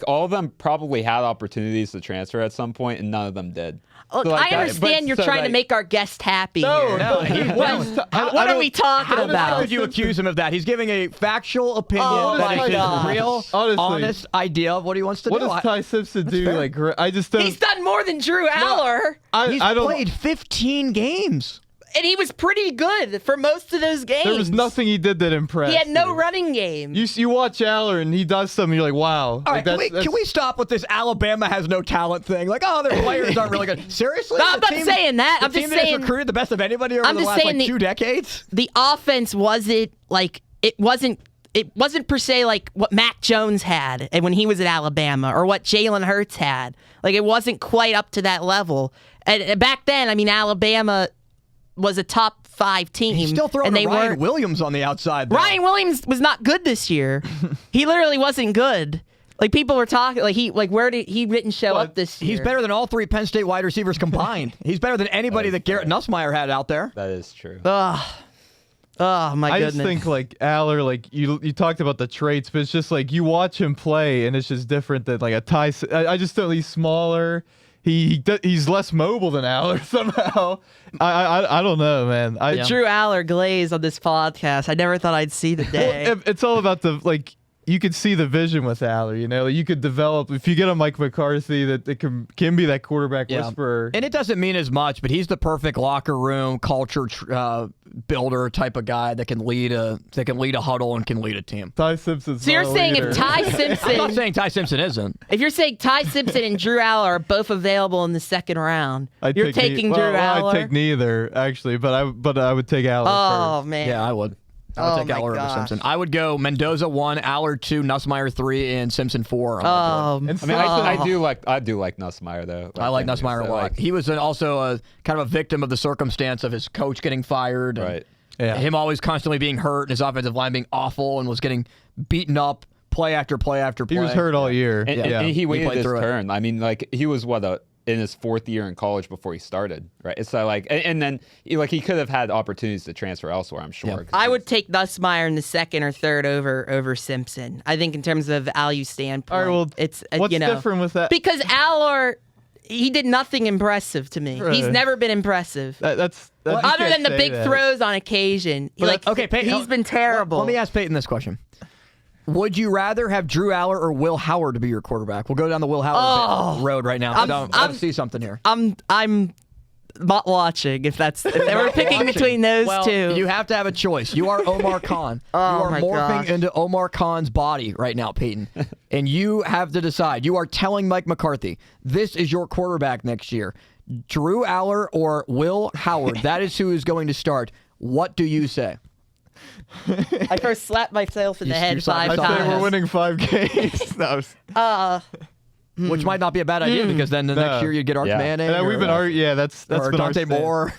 all of them probably had opportunities to transfer at some point, and none of them did. Look, I understand you're trying to make our guest happy. here. What are we talking How about? could you accuse him of that? He's giving a factual opinion Oh that my is gosh. his real, Honestly. honest idea of what he wants to What do. does Ty Simpson do? fair. Like I just don't. He's done more than Drew Aller, He's I don't. played 15 games. and he was pretty good for most of those games. There was nothing he did that impressed. He had no you. running game. You watch Aller and he does something. You're like, wow. All right, can we stop with this Alabama has no talent thing? Like, oh, their players aren't really good. Seriously? No, I'm The not saying that. the I'm team just that has saying recruited the best of anybody over I'm the just last saying 2 decades? The offense wasn't like it wasn't per se like what Mac Jones had and when he was at Alabama or what Jalen Hurts had. Like it wasn't quite up to that level. And back then, I mean, Alabama was a top 5 team. He's still throwing and they Ryan weren't. Williams on the outside. Though. Ryan Williams was not good this year. He literally wasn't good. Like people were talking, like he didn't show up this year. He's better than all 3 Penn State wide receivers combined. He's better than anybody that Garrett Nussmeier had out there. That is true. Oh my I goodness. just think like Aller, like you talked about the traits, but it's just like you watch him play and it's just different than like a Ty. I just don't. He's smaller. He's less mobile than Aller somehow. I don't know, man. Drew Aller glaze on this podcast. I never thought I'd see the day. It's all about the like. You could see the vision with Aller, you know. Like you could develop if you get a Mike McCarthy that it can be that quarterback whisperer. And it doesn't mean as much, but he's the perfect locker room culture builder type of guy that can lead a huddle and can lead a team. Ty Simpson's So you're not a saying leader. if Ty Simpson, I'm not saying Ty Simpson isn't. if you're saying Ty Simpson and Drew Aller are both available in the second round, you're take taking Drew Aller. I'd take neither actually, but I would take Aller Oh first. man. Yeah, I would. I would take my Aller over gosh. Simpson. I would go Mendoza 1, Aller 2, Nussmeier 3, and Simpson 4. Oh, And I mean, I do like Nussmeier though. I like Nussmeier a lot. He was also a kind of a victim of the circumstance of his coach getting fired. And Right. Yeah. him always constantly being hurt, and his offensive line being awful, and was getting beaten up play after play after play. He was hurt all year. And he waited played his through it. turn. I mean, like he was in his 4th year in college before he started, right? It's like, and then he could have had opportunities to transfer elsewhere. I'm sure. Yeah. 'cause I would take Nussmeier in the second or third over Simpson. I think in terms of value standpoint, All right, well, it's what's different with that? because Aller, he did nothing impressive to me. He's Right. never been impressive. That's you Other can't than the say big that. throws on occasion. Okay, Peyton, he's been terrible. Let me ask Peyton this question. Would you rather have Drew Aller or Will Howard to be your quarterback? We'll go down the Will Howard road right now. I see something here. I'm not watching if they were picking between those Well, two. you have to have a choice. You are Omar Khan. Oh, you are my morphing gosh. into Omar Khan's body right now, Peyton. And you have to decide. You are telling Mike McCarthy, this is your quarterback next year. Drew Aller or Will Howard. That is who is going to start. What do you say? I first slapped myself in the head you slapped 5 yourself in I the say times. we're winning 5 games. No, Which might not be a bad idea because then the next year you'd get Arch Yeah. Manning. and we've been arguing. Yeah, that's or been our Dante stance. Moore.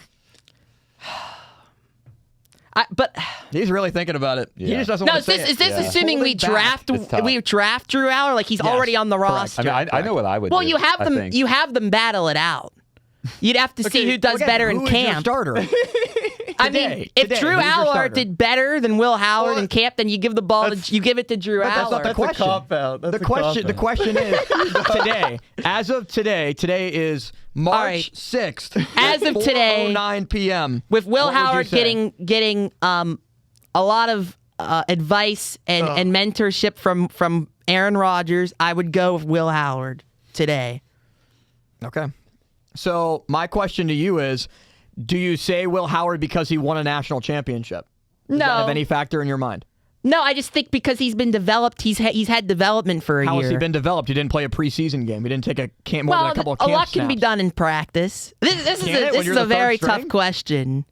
But He's really thinking about it. He Yeah. just doesn't no, want to say is this it. assuming we Holding back. draft Drew Aller? Like he's already on the Correct. roster. I mean, I know what I would. Well, do, you have I them. think. You have them battle it out. You'd have to see who does Again, better who in is your camp. starter. I mean, if Today, Drew who's your Aller starter? did better than Will Howard in camp, then you give the ball. You give it to Drew that's Aller. not the That's question. a cop out. That's The question is today. As of today, today is March right. 6th. As of today, 9 p.m. with Will What would you Howard say? getting a lot of advice and mentorship from Aaron Rodgers, I would go with Will Howard today. Okay. So my question to you is, do you say Will Howard because he won a national championship? Does No. that have any factor in your mind? No, I just think because he's been developed, he's had development for a year. How has he been developed? He didn't play a preseason game. He didn't take more than a couple of camp a lot can be snaps. done in practice. This Can it when is you're a the third very string? tough question.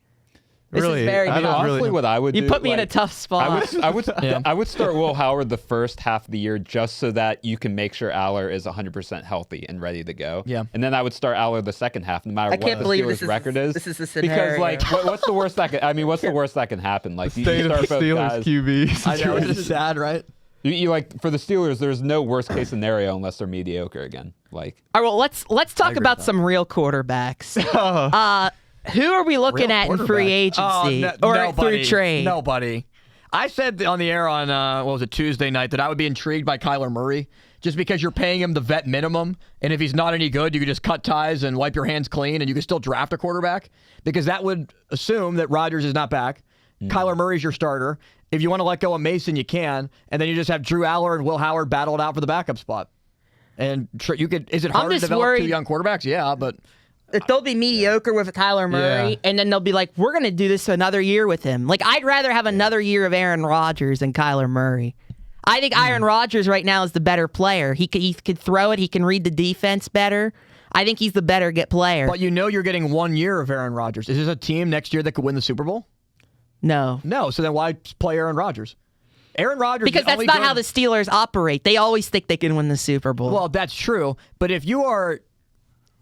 This Really? is very I don't tough. Honestly, really- what I would You do, put me in a like, tough spot. I would start Will Howard the first half of the year just so that you can make sure Aller is 100% healthy and ready to go. Yeah. And then I would start Aller the second half, no matter I what can't the believe Steelers' record is. this is a Because scenario. like, what's the worst that can? I mean, what's the worst that can happen? Like, you State of start the both Steelers guys. QB. I know, this is sad, right? You like for the Steelers, there's no worst case scenario unless they're mediocre again. Like, All right, well, let's talk about some real quarterbacks. Who are we looking Real at in free quarterback. agency Oh, or nobody. through trade? Nobody. I said on the air on what was it, Tuesday night, that I would be intrigued by Kyler Murray just because you're paying him the vet minimum, and if he's not any good, you could just cut ties and wipe your hands clean, and you can still draft a quarterback because that would assume that Rodgers is not back. Kyler Murray's your starter. If you want to let go of Mason, you can, and then you just have Drew Aller and Will Howard battle it out for the backup spot. And you could. Is it hard to just develop worried- two young quarterbacks? Yeah, but. If they'll be mediocre with Kyler Murray, Yeah. and then they'll be like, we're going to do this another year with him. Like, I'd rather have another year of Aaron Rodgers than Kyler Murray. I think Aaron Rodgers right now is the better player. He could throw it. He can read the defense better. I think he's the better player. But you know you're getting 1 year of Aaron Rodgers. Is this a team next year that could win the Super Bowl? No. No. So then why play Aaron Rodgers? Aaron Rodgers Because is that's only not good- how the Steelers operate. They always think they can win the Super Bowl. Well, that's true. But if you are...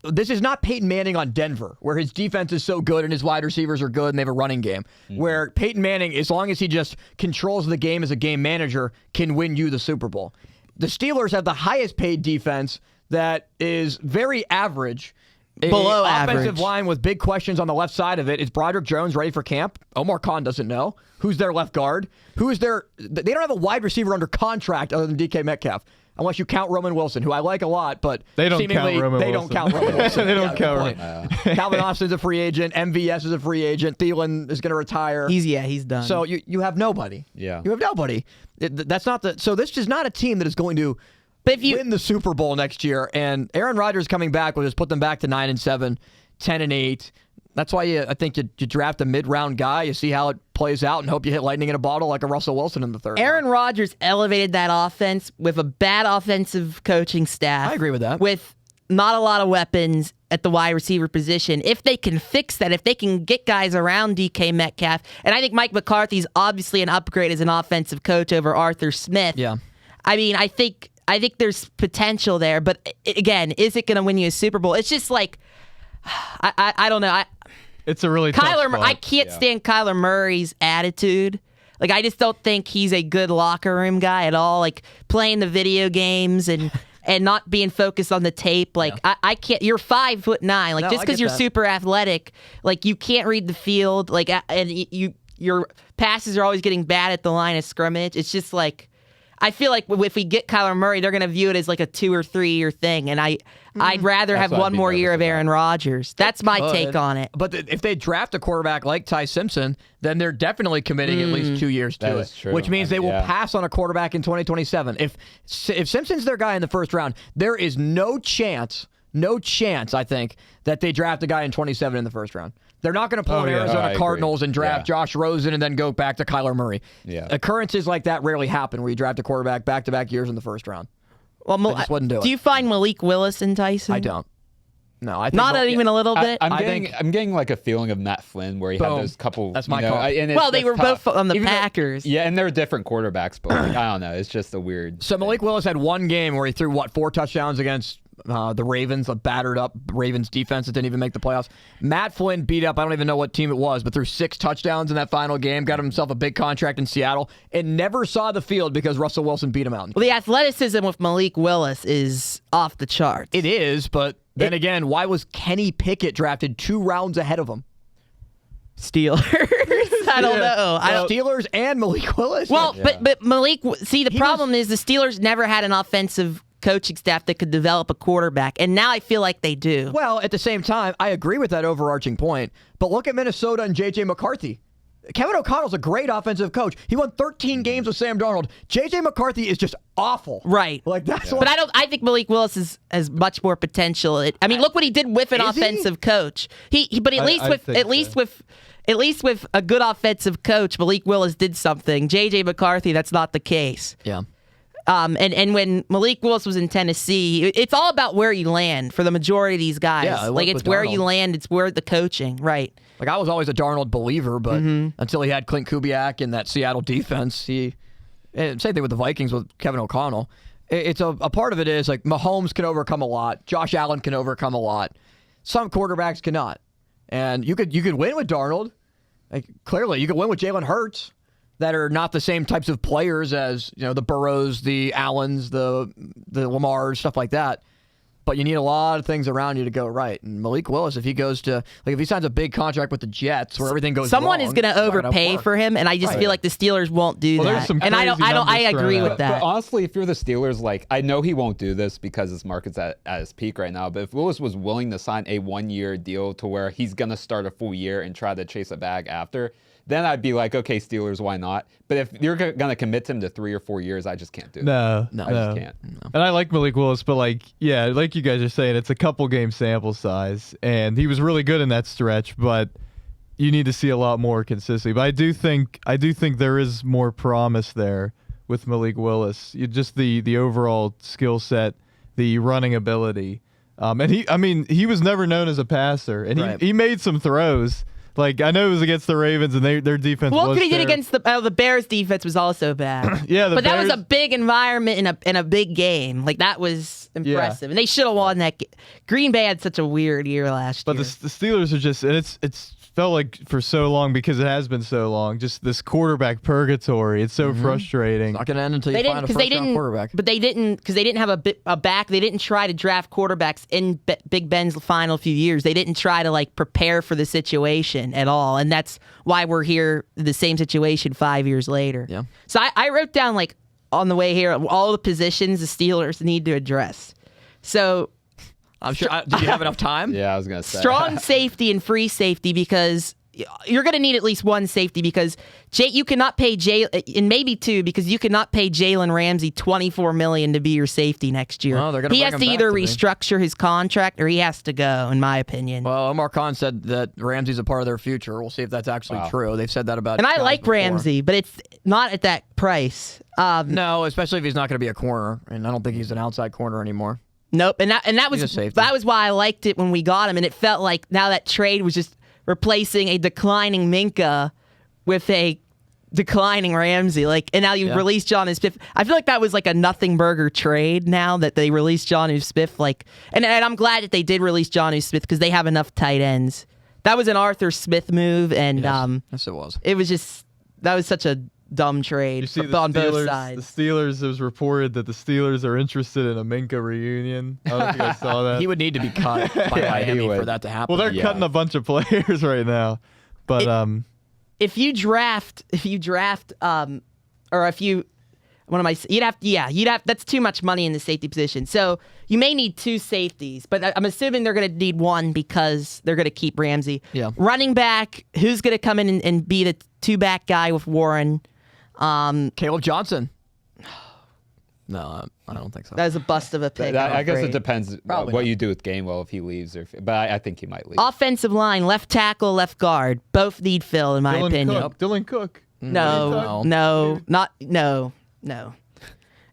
This is not Peyton Manning on Denver, where his defense is so good and his wide receivers are good and they have a running game. Where Peyton Manning, as long as he just controls the game as a game manager, can win you the Super Bowl. The Steelers have the highest paid defense that is very average. Below offensive average. line with big questions on the left side of it. Is Broderick Jones ready for camp? Omar Khan doesn't know. Who's their left guard? Who is their... They don't have a wide receiver under contract other than DK Metcalf. Unless you count Roman Wilson, who I like a lot, but They don't seemingly count Roman they Wilson. don't count Roman Wilson. They don't Yeah, count good point. Calvin Austin's a free agent. MVS is a free agent. Thielen is going to retire. he's done. So you have nobody. Yeah. You have nobody. That's not the. So this is not a team that is going to but if you win the Super Bowl next year. And Aaron Rodgers coming back will just put them back to 9-7, 10-8. That's why I think you draft a mid-round guy. You see how it plays out and hope you hit lightning in a bottle like a Russell Wilson in the third. Aaron round. Rodgers elevated that offense with a bad offensive coaching staff. I agree with that. With not a lot of weapons at the wide receiver position. If they can fix that, if they can get guys around DK Metcalf, and I think Mike McCarthy's obviously an upgrade as an offensive coach over Arthur Smith. Yeah. I mean, I think there's potential there, but again, is it going to win you a Super Bowl? It's just like I don't know. It's a really tough spot. I can't stand Kyler Murray's attitude. Like, I just don't think he's a good locker room guy at all. Like, playing the video games and not being focused on the tape. Like, I can't. You're 5'9". Like, No, just I because get you're that. super athletic, like, you can't read the field. Like, and your passes are always getting bad at the line of scrimmage. It's just like, I feel like if we get Kyler Murray, they're going to view it as like a 2 or 3 year thing. And I'd rather have what I'd one be more year nervous of Aaron Rodgers. That's my take on it. But if they draft a quarterback like Ty Simpson, then they're definitely committing at least 2 years to That it, is true. which means I they mean, will yeah. pass on a quarterback in 2027. If Simpson's their guy in the first round, there is no chance, I think, that they draft a guy in 27 in the first round. They're not going to pull an yeah. Arizona I agree. Cardinals and draft Yeah. Josh Rosen and then go back to Kyler Murray. Yeah. Occurrences like that rarely happen where you draft a quarterback back-to-back years in the first round. Well, I just wouldn't do it. you find Malik Willis enticing? I don't. No, I think Not even a little bit. I'm getting like a feeling of Matt Flynn where he Boom. had those couple. That's my you know, call. and Well, they that's were tough. both on the Even though- Packers. yeah, and they're different quarterbacks, but like, I don't know. It's just a weird. So Malik Willis had one game where he threw 4 touchdowns against the Ravens, a battered up Ravens defense that didn't even make the playoffs. Matt Flynn beat up, I don't even know what team it was, but threw 6 touchdowns in that final game, got himself a big contract in Seattle, and never saw the field because Russell Wilson beat him out. Well, the athleticism with Malik Willis is off the charts. It is, but then again, why was Kenny Pickett drafted 2 rounds ahead of him? Steelers. I don't know. Steelers and Malik Willis. Well, but Malik. See, the He problem is the Steelers never had an offensive coaching staff that could develop a quarterback, and now I feel like they do. Well, at the same time, I agree with that overarching point. But look at Minnesota and J.J. McCarthy. Kevin O'Connell's a great offensive coach. He won 13 games with Sam Darnold. J.J. McCarthy is just awful. Right. Like that's But I think Malik Willis has much more potential. I mean, look what he did with an Is he? offensive coach. But at I least think so. with at least with a good offensive coach, Malik Willis did something. J.J. McCarthy, that's not the case. Yeah. And when Malik Willis was in Tennessee, it's all about where you land for the majority of these guys. Yeah, like it's where you land, it's where the coaching, right? Like I was always a Darnold believer, but until he had Clint Kubiak in that Seattle defense, same thing with the Vikings with Kevin O'Connell. It's a part of it is like Mahomes can overcome a lot, Josh Allen can overcome a lot. Some quarterbacks cannot, and you could win with Darnold. Like clearly, you could win with Jalen Hurts. That are not the same types of players as the Burrows, the Allens, the Lamars, stuff like that. But you need a lot of things around you to go right. And Malik Willis, if he signs a big contract with the Jets where everything goes someone wrong, is going to overpay for him, and I just feel like the Steelers won't do that. And I agree with that. But honestly, if you're the Steelers, like I know he won't do this because his market's at its peak right now. But if Willis was willing to sign a 1-year deal to where he's going to start a full year and try to chase a bag after, then I'd be like, okay, Steelers, why not? But if you're going to commit him to 3 or 4 years, I just can't do it. No. I just can't. No. And I like Malik Willis, but like you guys are saying, it's a couple game sample size, and he was really good in that stretch, but you need to see a lot more consistently. But I do think there is more promise there with Malik Willis. Just the overall skill set, the running ability. And he was never known as a passer, and he made some throws. Like, I know it was against the Ravens, and their defense was what he did terrible. against the Bears' defense was also bad. Yeah, but that was a big environment in a big game. Like, that was impressive. And they should have won that. Green Bay had such a weird year last year. But the Steelers are just, and it's felt like for so long, because it has been so long, just this quarterback purgatory. It's so frustrating. It's not going to end until you find a first-round quarterback. But they didn't, because they didn't have a back. They didn't try to draft quarterbacks in Big Ben's final few years. They didn't try to prepare for the situation at all, and that's why we're here, the same situation 5 years later. Yeah. So I wrote down on the way here all the positions the Steelers need to address. So. I'm sure. Did you have enough time? Yeah, I was going to say. Strong safety and free safety, because you're going to need at least one safety, because you cannot pay and maybe two, because you cannot pay Jalen Ramsey $24 million to be your safety next year. Well, he has to either restructure his contract or he has to go, in my opinion. Well, Omar Khan said that Ramsey's a part of their future. We'll see if that's actually true. They've said that about. And I like before. Ramsey, but it's not at that price. No, especially if he's not going to be a corner, and I don't think he's an outside corner anymore. Nope, and that was why I liked it when we got him, and it felt like now that trade was just replacing a declining Minka with a declining Ramsey. And now you release Jonnu Smith. I feel like that was like a nothing burger trade now that they released Jonnu Smith. And I'm glad that they did release Jonnu Smith, because they have enough tight ends. That was an Arthur Smith move, and yes, it was. It was just that was such a dumb trade on both sides. The Steelers, it was reported that the Steelers are interested in a Minka reunion. I don't know if you guys saw that. He would need to be cut by Miami for that to happen. Well, they're cutting a bunch of players right now. But if you draft that's too much money in the safety position. So you may need two safeties, but I'm assuming they're going to need one because they're going to keep Ramsey. Yeah. Running back, who's going to come in and be the two-back guy with Warren? Caleb Johnson. No, I don't think so. That was a bust of a pick. I guess it depends what you do with Gainwell if he leaves, but I think he might leave. Offensive line, left tackle, left guard, both need fill in my opinion. Dylan Cook. No.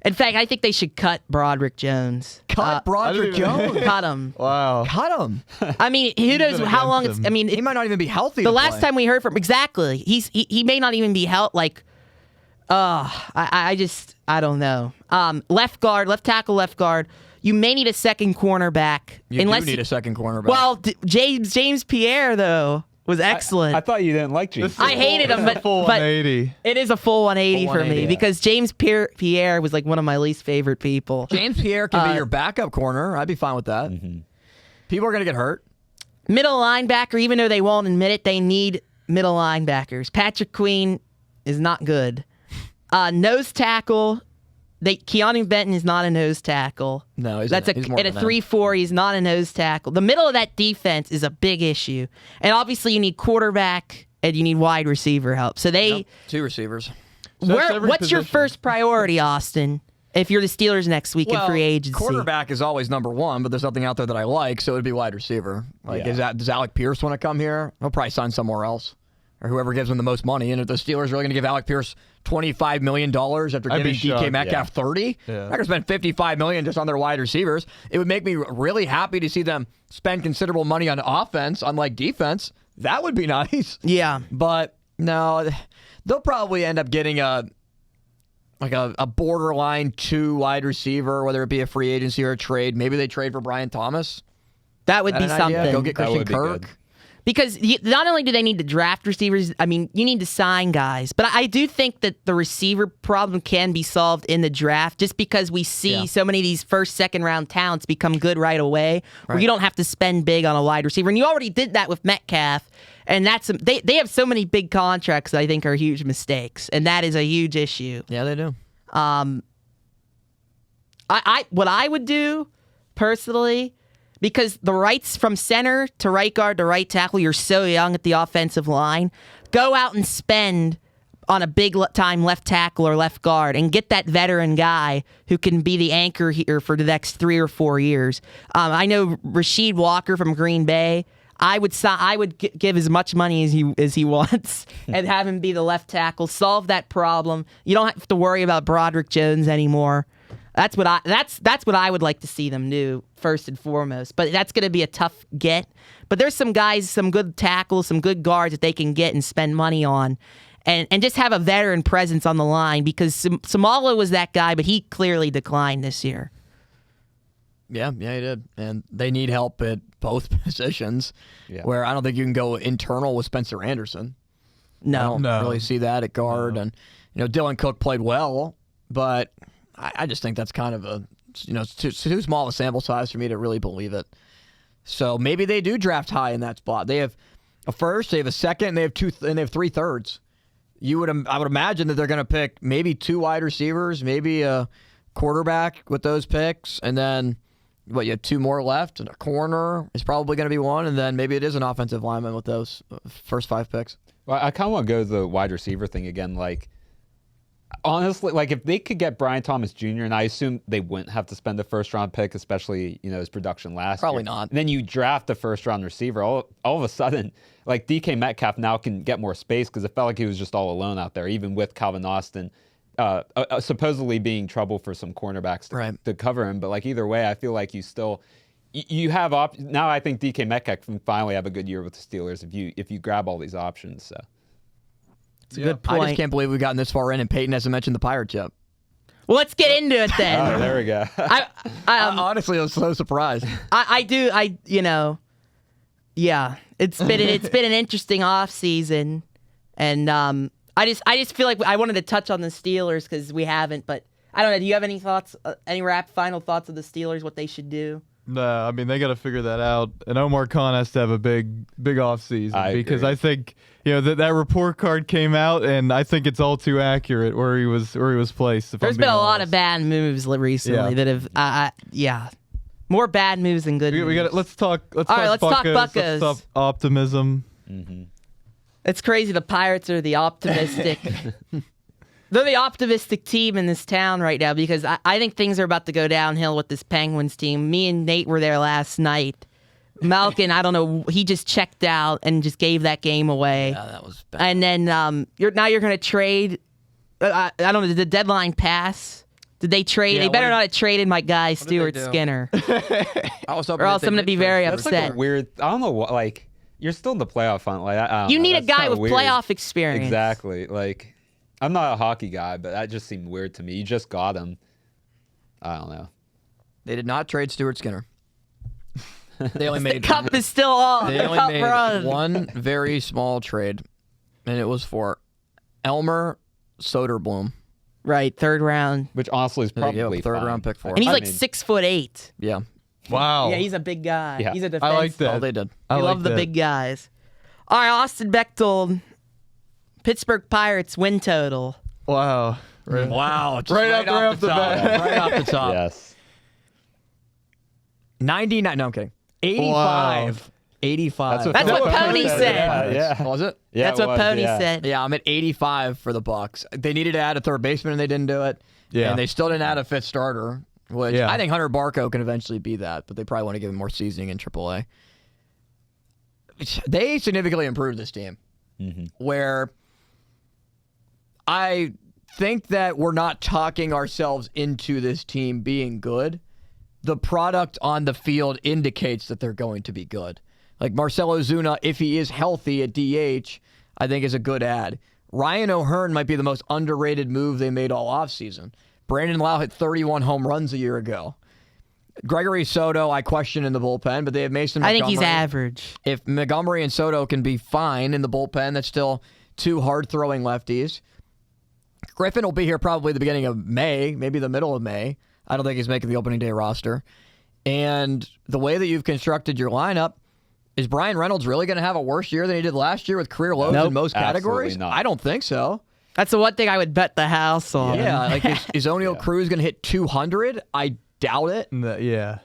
In fact, I think they should cut Broderick Jones. Cut Broderick Jones. Cut him. Wow. Cut him. I mean, who knows how long it's. I mean, he might not even be healthy. The last time we heard from he may not even be healthy. I don't know. Left guard, left tackle, left guard. You may need a second cornerback. You do need a second cornerback. Well, James Pierre though was excellent. I thought you didn't like James. I hated him, but 180. It is a full 180 for me because James Pierre was one of my least favorite people. James Pierre can be your backup corner. I'd be fine with that. Mm-hmm. People are going to get hurt. Middle linebacker, even though they won't admit it, they need middle linebackers. Patrick Queen is not good. Nose tackle, Keanu Benton is not a nose tackle. No, he's at a 3-4. He's not a nose tackle. The middle of that defense is a big issue, and obviously you need quarterback and you need wide receiver help. So two receivers. What's your first priority, Austin? If you're the Steelers next week in free agency, quarterback is always number one, but there's nothing out there that I like, so it'd be wide receiver. Does Alec Pierce want to come here? He'll probably sign somewhere else. or whoever gives them the most money. And if the Steelers are really going to give Alec Pierce $25 million after I'd giving be DK shocked. Metcalf 30, Yeah. they're going to spend $55 million just on their wide receivers. It would make me really happy to see them spend considerable money on offense, unlike defense. That would be nice. Yeah. But no, they'll probably end up getting a borderline 2 wide receiver, whether it be a free agency or a trade. Maybe they trade for Brian Thomas. That would be An idea? something. Go get Christian would be Kirk. good. Because not only do they need to draft receivers, I mean, you need to sign guys. But I do think that the receiver problem can be solved in the draft just because we see so many of these first, second round talents become good right away where you don't have to spend big on a wide receiver. And you already did that with Metcalf. And they have so many big contracts that I think are huge mistakes. And that is a huge issue. Yeah, they do. What I would do personally, because the rights from center to right guard to right tackle, you're so young at the offensive line, go out and spend on a big time left tackle or left guard and get that veteran guy who can be the anchor here for the next 3 or 4 years. I know Rasheed Walker from Green Bay. I would give as much money as he wants and have him be the left tackle. Solve that problem. You don't have to worry about Broderick Jones anymore. That's what I would like to see them do first and foremost. But that's going to be a tough get. But there's some guys, some good tackles, some good guards that they can get and spend money on, and just have a veteran presence on the line because Samala was that guy, but he clearly declined this year. Yeah, he did. And they need help at both positions, where I don't think you can go internal with Spencer Anderson. No. I don't really see that at guard. And, Dylan Cook played well, but I just think that's kind of it's too small a sample size for me to really believe it. So maybe they do draft high in that spot. They have a first, they have a second, and they have 3 thirds. I would imagine that they're going to pick maybe 2 wide receivers, maybe a quarterback with those picks, and then you have 2 more left, and a corner is probably going to be one, and then maybe it is an offensive lineman with those first 5 picks. Well, I kind of want to go to the wide receiver thing again. Honestly, if they could get Brian Thomas Jr., and I assume they wouldn't have to spend a first-round pick, especially, his production last year. Probably not. And then you draft a first-round receiver. All of a sudden, DK Metcalf now can get more space because it felt like he was just all alone out there, even with Calvin Austin supposedly being trouble for some cornerbacks to cover him. But, either way, I feel like you have now I think DK Metcalf can finally have a good year with the Steelers if you grab all these options, so. It's a good point. I just can't believe we've gotten this far in, and Peyton hasn't mentioned the Pirates yet. Well, let's get into it then. Oh, there we go. Honestly, I was so surprised. It's been an interesting off season, and I just feel like I wanted to touch on the Steelers because we haven't. But I don't know. Do you have any thoughts? Any final thoughts of the Steelers? What they should do? No, I mean, they got to figure that out. And Omar Khan has to have a big offseason because I think that report card came out, and I think it's all too accurate where he was placed. There's been a lot of bad moves recently that have more bad moves than good. We got. Let's talk. Let's talk Buccos. Let's talk optimism. Mm-hmm. It's crazy. The Pirates are the optimistic. They're the optimistic team in this town right now because I think things are about to go downhill with this Penguins team. Me and Nate were there last night. Malkin, I don't know, he just checked out and just gave that game away. Yeah, that was bad. And then you're going to trade. I don't know, did the deadline pass? Did they trade? Yeah, they better not have traded my guy, Stuart do? Skinner. I was hoping or else I'm going to be very That's upset. a weird. I don't know what. You're still in the playoff hunt. I don't You know, need a that's guy kinda with weird. playoff experience. Exactly. I'm not a hockey guy, but that just seemed weird to me. You just got him. I don't know. They did not trade Stuart Skinner. They only made The cup is still on. They The only cup made run. one very small trade, and it was for Elmer Soderblom. Right, 3rd round. Which honestly is They gave up probably a third fine. round pick for. And he's I like mean- 6'8". Yeah, Wow. Yeah, he's a big guy. Yeah. He's a defense. I like that. all they did. I We like love the that. big guys. All right, Austin Bechtold, Pittsburgh Pirates win total. Wow. Right. Wow, just Right off the bat. right off the top. Yes. 99. No, I'm kidding. 85. Wow. 85. That's what Pony said. said. Yeah. Was it? Yeah, That's it what was, Pony yeah. said. Yeah, I'm at 85 for the Bucks. They needed to add a third baseman, and they didn't do it. Yeah. And they still didn't add a 5th starter, which Yeah. I think Hunter Barco can eventually be that, but they probably want to give him more seasoning in AAA. They significantly improved this team. where I think that we're not talking ourselves into this team being good. The product on the field indicates that they're going to be good. Like Marcell Ozuna, if he is healthy at DH, I think is a good add. Ryan O'Hearn might be the most underrated move they made all offseason. Brandon Lau hit 31 home runs a year ago. Gregory Soto, I question in the bullpen, but they have Mason Montgomery. I think he's average. If Montgomery and Soto can be fine in the bullpen, that's still two hard-throwing lefties. Griffin will be here probably the beginning of May, maybe the middle of May. I don't think he's making the opening day roster. And the way that you've constructed your lineup, is Brian Reynolds really going to have a worse year than he did last year with career lows in most categories? Not. I don't think so. That's the one thing I would bet the house on. Yeah, like is O'Neal Cruz going to hit 200? I doubt it. Yeah.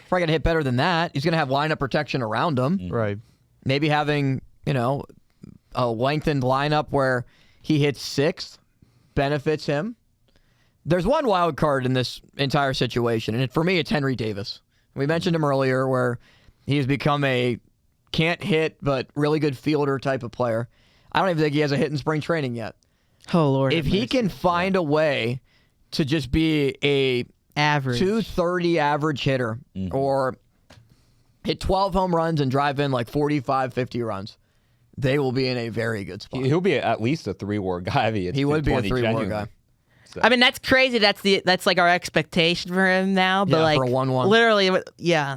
Probably going to hit better than that. He's going to have lineup protection around him. Right. Maybe having, a lengthened lineup where he hits sixth benefits him. There's one wild card in this entire situation, and for me, it's Henry Davis. We mentioned him earlier where he has become a can't hit but really good fielder type of player. I don't even think he has a hit in spring training yet. Oh, Lord. If he can find a way to just be a average 230 average hitter or hit 12 home runs and drive in like 45, 50 runs, they will be in a very good spot. He'll be at least a 3-WAR guy. He would be a 3-WAR guy. So. I mean, that's crazy. That's like our expectation for him now. But for a 1-1. Literally, yeah.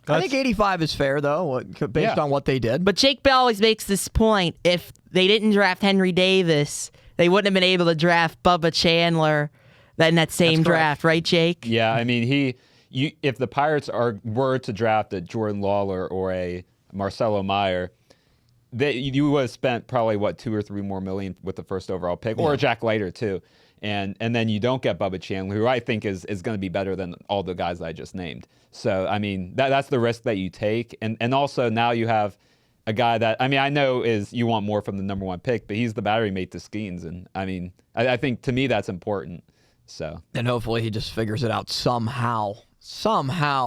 I think 85 is fair, though, based on what they did. But Jake Bell always makes this point. If they didn't draft Henry Davis, they wouldn't have been able to draft Bubba Chandler in that same draft, right, Jake? Yeah, I mean, if the Pirates were to draft a Jordan Lawler or a Marcelo Meyer, you would have spent probably, $2 or $3 more million with the first overall pick, or Jack Leiter, too. And then you don't get Bubba Chandler, who I think is going to be better than all the guys I just named. So, I mean, that's the risk that you take. And also now you have a guy that, I mean, I know you want more from the number one pick, but he's the battery mate to Skeens. And, I mean, I think to me that's important. So. And hopefully he just figures it out somehow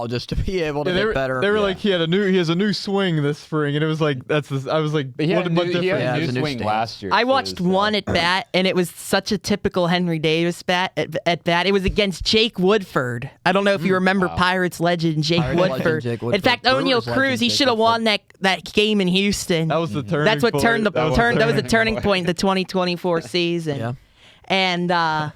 just to be able to get better. They were like he has a new swing this spring, and it was like I was like, he had a new different? swing last year. I watched one at bat, and it was such a typical Henry Davis at bat. It was against Jake Woodford. I don't know if you remember Pirates legend Jake Woodford. In fact, O'Neal Cruz, he should have won that game in Houston. That was the turning. That's what point. turned that was the turning point in the 2024 season. Yeah. And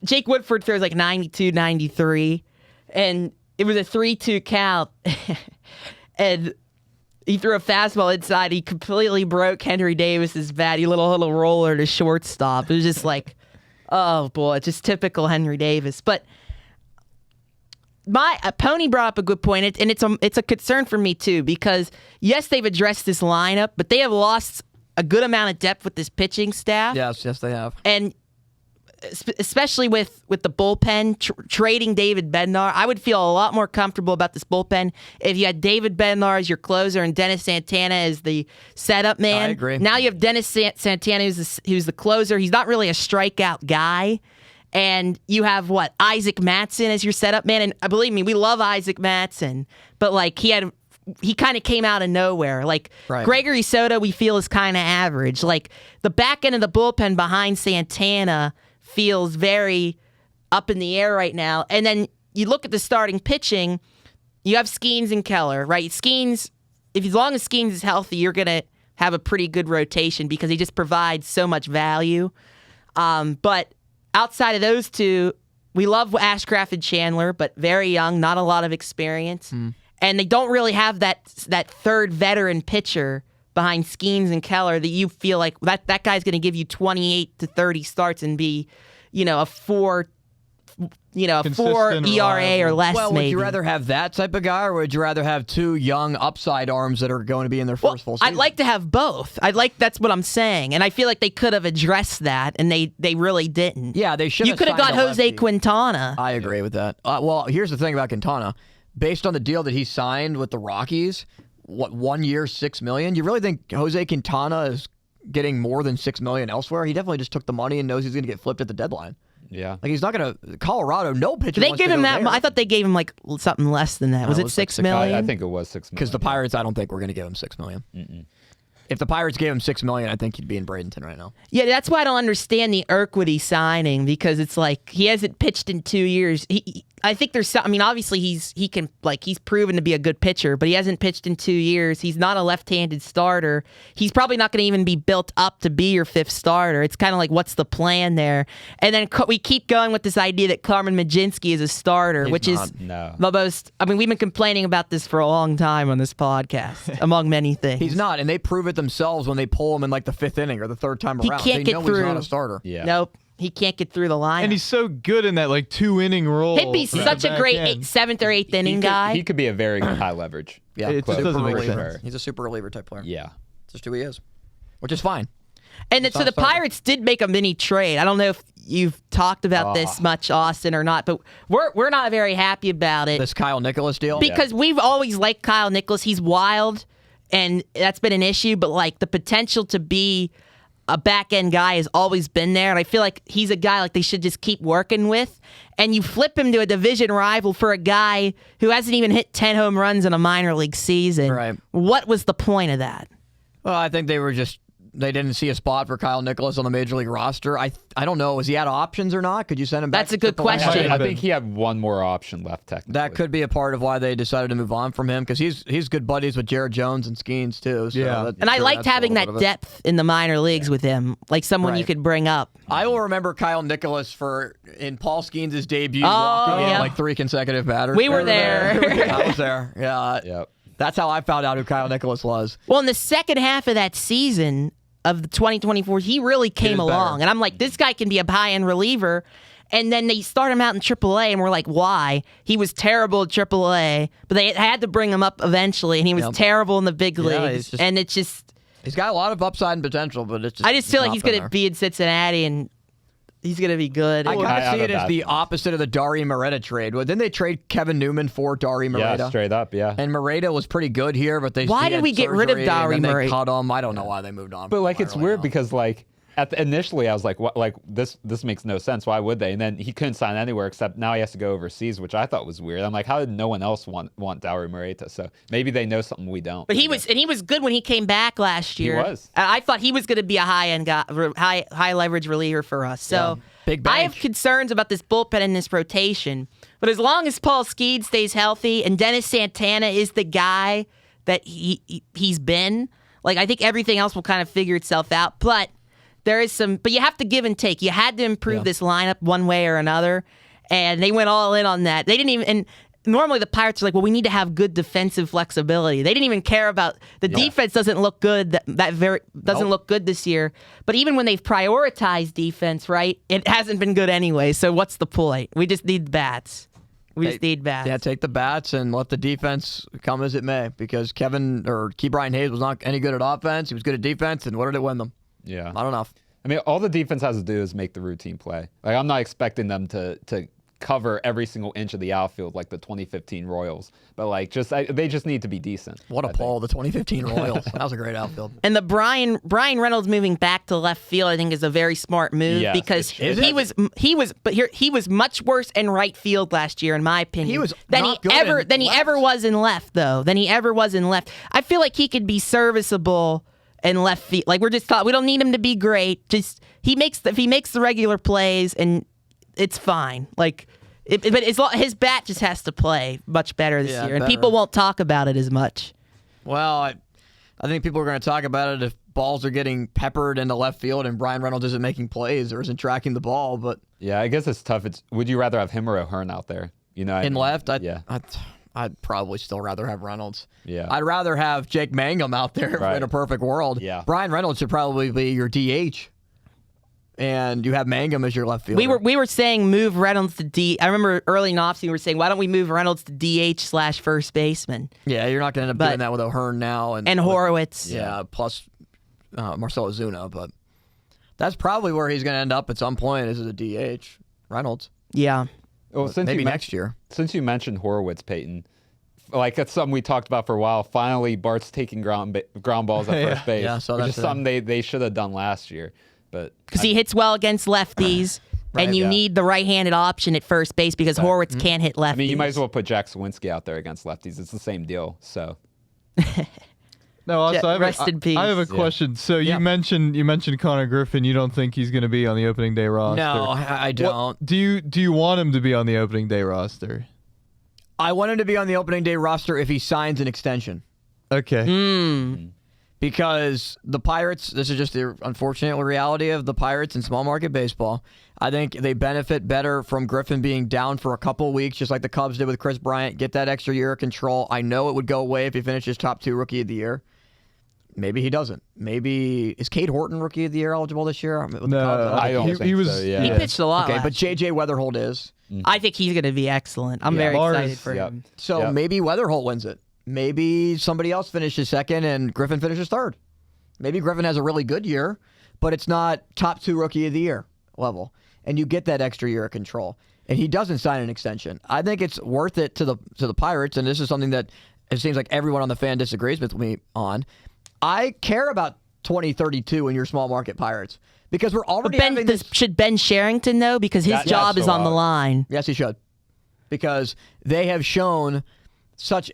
Jake Woodford throws like 92, 93. And it was a 3-2 count, and he threw a fastball inside. He completely broke Henry Davis's bat. He little roller to shortstop. It was just like, oh boy, just typical Henry Davis. But Pony brought up a good point, and it's a concern for me too, because yes, they've addressed this lineup, but they have lost a good amount of depth with this pitching staff. Yes, they have. And especially with the bullpen, trading David Bednar, I would feel a lot more comfortable about this bullpen if you had David Bednar as your closer and Dennis Santana as the setup man. I agree. Now you have Dennis Santana who's the closer. He's not really a strikeout guy. And you have Isaac Mattson as your setup man. And believe me, we love Isaac Mattson, but like he kind of came out of nowhere. Like Gregory Soto, we feel is kind of average. Like the back end of the bullpen behind Santana feels very up in the air right now. And then you look at the starting pitching, you have Skeens and Keller, right? Skeens, as long as Skeens is healthy, you're going to have a pretty good rotation because he just provides so much value. But outside of those two, we love Ashcraft and Chandler, but very young, not a lot of experience. And they don't really have that third veteran pitcher behind Skeens and Keller that you feel like that guy's going to give you 28 to 30 starts and be, a 4 ERA or less. Well, maybe. Would you rather have that type of guy, or would you rather have two young upside arms that are going to be in their first full season? I'd like to have both. That's what I'm saying, and I feel like they could have addressed that, and they really didn't. Yeah, they should. You could have got Jose Quintana. I agree with that. Well, here's the thing about Quintana. Based on the deal that he signed with the Rockies, 1 year, $6 million? You really think Jose Quintana is getting more than $6 million elsewhere? He definitely just took the money and knows he's going to get flipped at the deadline. Yeah, like he's not going to. Colorado, no pitcher. They give him that. There. I thought they gave him like something less than that. Was it $6 million? I think it was $6 million. Because the Pirates, I don't think we're going to give him $6 million. If the Pirates gave him $6 million, I think he'd be in Bradenton right now. Yeah, that's why I don't understand the Urquidy signing, because it's like he hasn't pitched in 2 years. I think there's some, I mean, obviously he's proven to be a good pitcher, but he hasn't pitched in 2 years. He's not a left-handed starter. He's probably not going to even be built up to be your fifth starter. It's kind of like, what's the plan there? And then we keep going with this idea that Carmen Mlodzinski is a starter, which is the most. I mean, we've been complaining about this for a long time on this podcast, among many things. He's not, and they prove it themselves when they pull him in like the fifth inning or the third time around. He can't get through. He's not a starter. Yeah. Nope. He can't get through the line. And he's so good in that like 2-inning role. He'd be such a great seventh or eighth inning guy. He could be a very high leverage. Yeah, it just doesn't make sense. He's a super reliever type player. Yeah. That's just who he is, which is fine. And so the Pirates did make a mini trade. I don't know if you've talked about this much, Austin, or not, but we're not very happy about it. This Kyle Nicholas deal? Because we've always liked Kyle Nicholas. He's wild, and that's been an issue, but like the potential to be a back-end guy has always been there, and I feel like he's a guy like they should just keep working with. And you flip him to a division rival for a guy who hasn't even hit 10 home runs in a minor league season. Right. What was the point of that? Well, I think they didn't see a spot for Kyle Nicholas on the major league roster. I don't know. Was he out of options or not? Could you send him back? That's a good question. I think he had one more option left, technically. That could be a part of why they decided to move on from him, because he's good buddies with Jared Jones and Skeens, too. So Yeah. And I liked having that depth in the minor leagues with him, like someone you could bring up. I will remember Kyle Nicholas in Paul Skeens' debut, walking in like 3 consecutive batters. We were there. I was there. Yeah. Yep. That's how I found out who Kyle Nicholas was. Well, in the second half of that season of the 2024, he really came along. And I'm like, this guy can be a high-end reliever. And then they start him out in AAA, and we're like, why? He was terrible at AAA, but they had to bring him up eventually, and he was terrible in the big leagues. And it's just... He's got a lot of upside and potential, but it's just... I just feel like he's going to be in Cincinnati, and he's going to be good. I kind of see it as the opposite of the Dari Moreta trade. Well, didn't they trade Kevin Newman for Dari Moreta? Yeah, straight up, yeah. And Moreta was pretty good here, but why did we get rid of Dari Moreta? They cut him. I don't know why they moved on. But like, it's weird because like initially I was like, what? Like this makes no sense. Why would they? And then he couldn't sign anywhere except now he has to go overseas, which I thought was weird. I'm like, how did no one else want Dari Moreta? So maybe they know something we don't. But he was good when he came back last year. He was. I thought he was going to be a high-end guy, high leverage reliever for us. So big bench. I have concerns about this bullpen and this rotation. But as long as Paul Skeens stays healthy and Dennis Santana is the guy that he's been, like I think everything else will kind of figure itself out. But there is but you have to give and take. You had to improve this lineup one way or another, and they went all in on that. They didn't even, and normally the Pirates are like, well, we need to have good defensive flexibility. They didn't even care about the defense. Doesn't look good. Doesn't look good this year. But even when they've prioritized defense, right, it hasn't been good anyway. So what's the point? We just need bats. We just need bats. Yeah, take the bats and let the defense come as it may. Because Key Brian Hayes was not any good at offense. He was good at defense, and what did it win them? Yeah. Not enough. I mean, all the defense has to do is make the routine play. Like, I'm not expecting them to cover every single inch of the outfield like the 2015 Royals, but like they just need to be decent. What a pull, the 2015 Royals. That was a great outfield. And the Brian Reynolds moving back to left field, I think, is a very smart move because he was much worse in right field last year, in my opinion. He was than he ever was in left, though. I feel like he could be serviceable in left field. Like we don't need him to be great. Just if he makes the regular plays, and it's fine. Like, but his bat just has to play much better this year, and people won't talk about it as much. Well, I think people are going to talk about it if balls are getting peppered into left field and Brian Reynolds isn't making plays or isn't tracking the ball. But yeah, I guess it's tough. Would you rather have him or O'Hearn out there? Left, I'd probably still rather have Reynolds. Yeah, I'd rather have Jake Mangum out there in a perfect world. Yeah, Brian Reynolds should probably be your DH. And you have Mangum as your left fielder. We were saying move Reynolds to D. I remember early in offseason we were saying, why don't we move Reynolds to DH / first baseman? Yeah, you're not going to end up doing that with O'Hearn now. And Horowitz. Yeah, plus Marcell Ozuna. But that's probably where he's going to end up at some point, is as a DH. Reynolds. Yeah. Well, maybe next year. Since you mentioned Horowitz, Peyton, like that's something we talked about for a while. Finally, Bart's taking ground balls at first base, which is something they should have done last year. Because he hits well against lefties, and you need the right-handed option at first base because Horowitz can't hit lefties. I mean, you might as well put Jack Sawinski out there against lefties. It's the same deal. So, No, also, rest in peace. I have a question. So you mentioned Connor Griffin. You don't think he's going to be on the opening day roster? No, I don't. Do you want him to be on the opening day roster? I want him to be on the opening day roster if he signs an extension. Okay. Because the Pirates, this is just the unfortunate reality of the Pirates in small market baseball. I think they benefit better from Griffin being down for a couple of weeks, just like the Cubs did with Chris Bryant. Get that extra year of control. I know it would go away if he finishes top 2 rookie of the year. Maybe he doesn't. Maybe is Cade Horton rookie of the year eligible this year? No, I don't think he was. so, yeah. He pitched a lot. Okay, but J.J. Weatherholt is. I think he's going to be excellent. I'm very excited for him. So maybe Weatherholt wins it. Maybe somebody else finishes second and Griffin finishes third. Maybe Griffin has a really good year, but it's not top 2 rookie of the year level. And you get that extra year of control. And he doesn't sign an extension. I think it's worth it to the Pirates, and this is something that it seems like everyone on the fan disagrees with me on. I care about 2032 in your small market Pirates because we're already having this. Should Ben Sherrington know because his job is on the line? Yes, he should, because they have shown such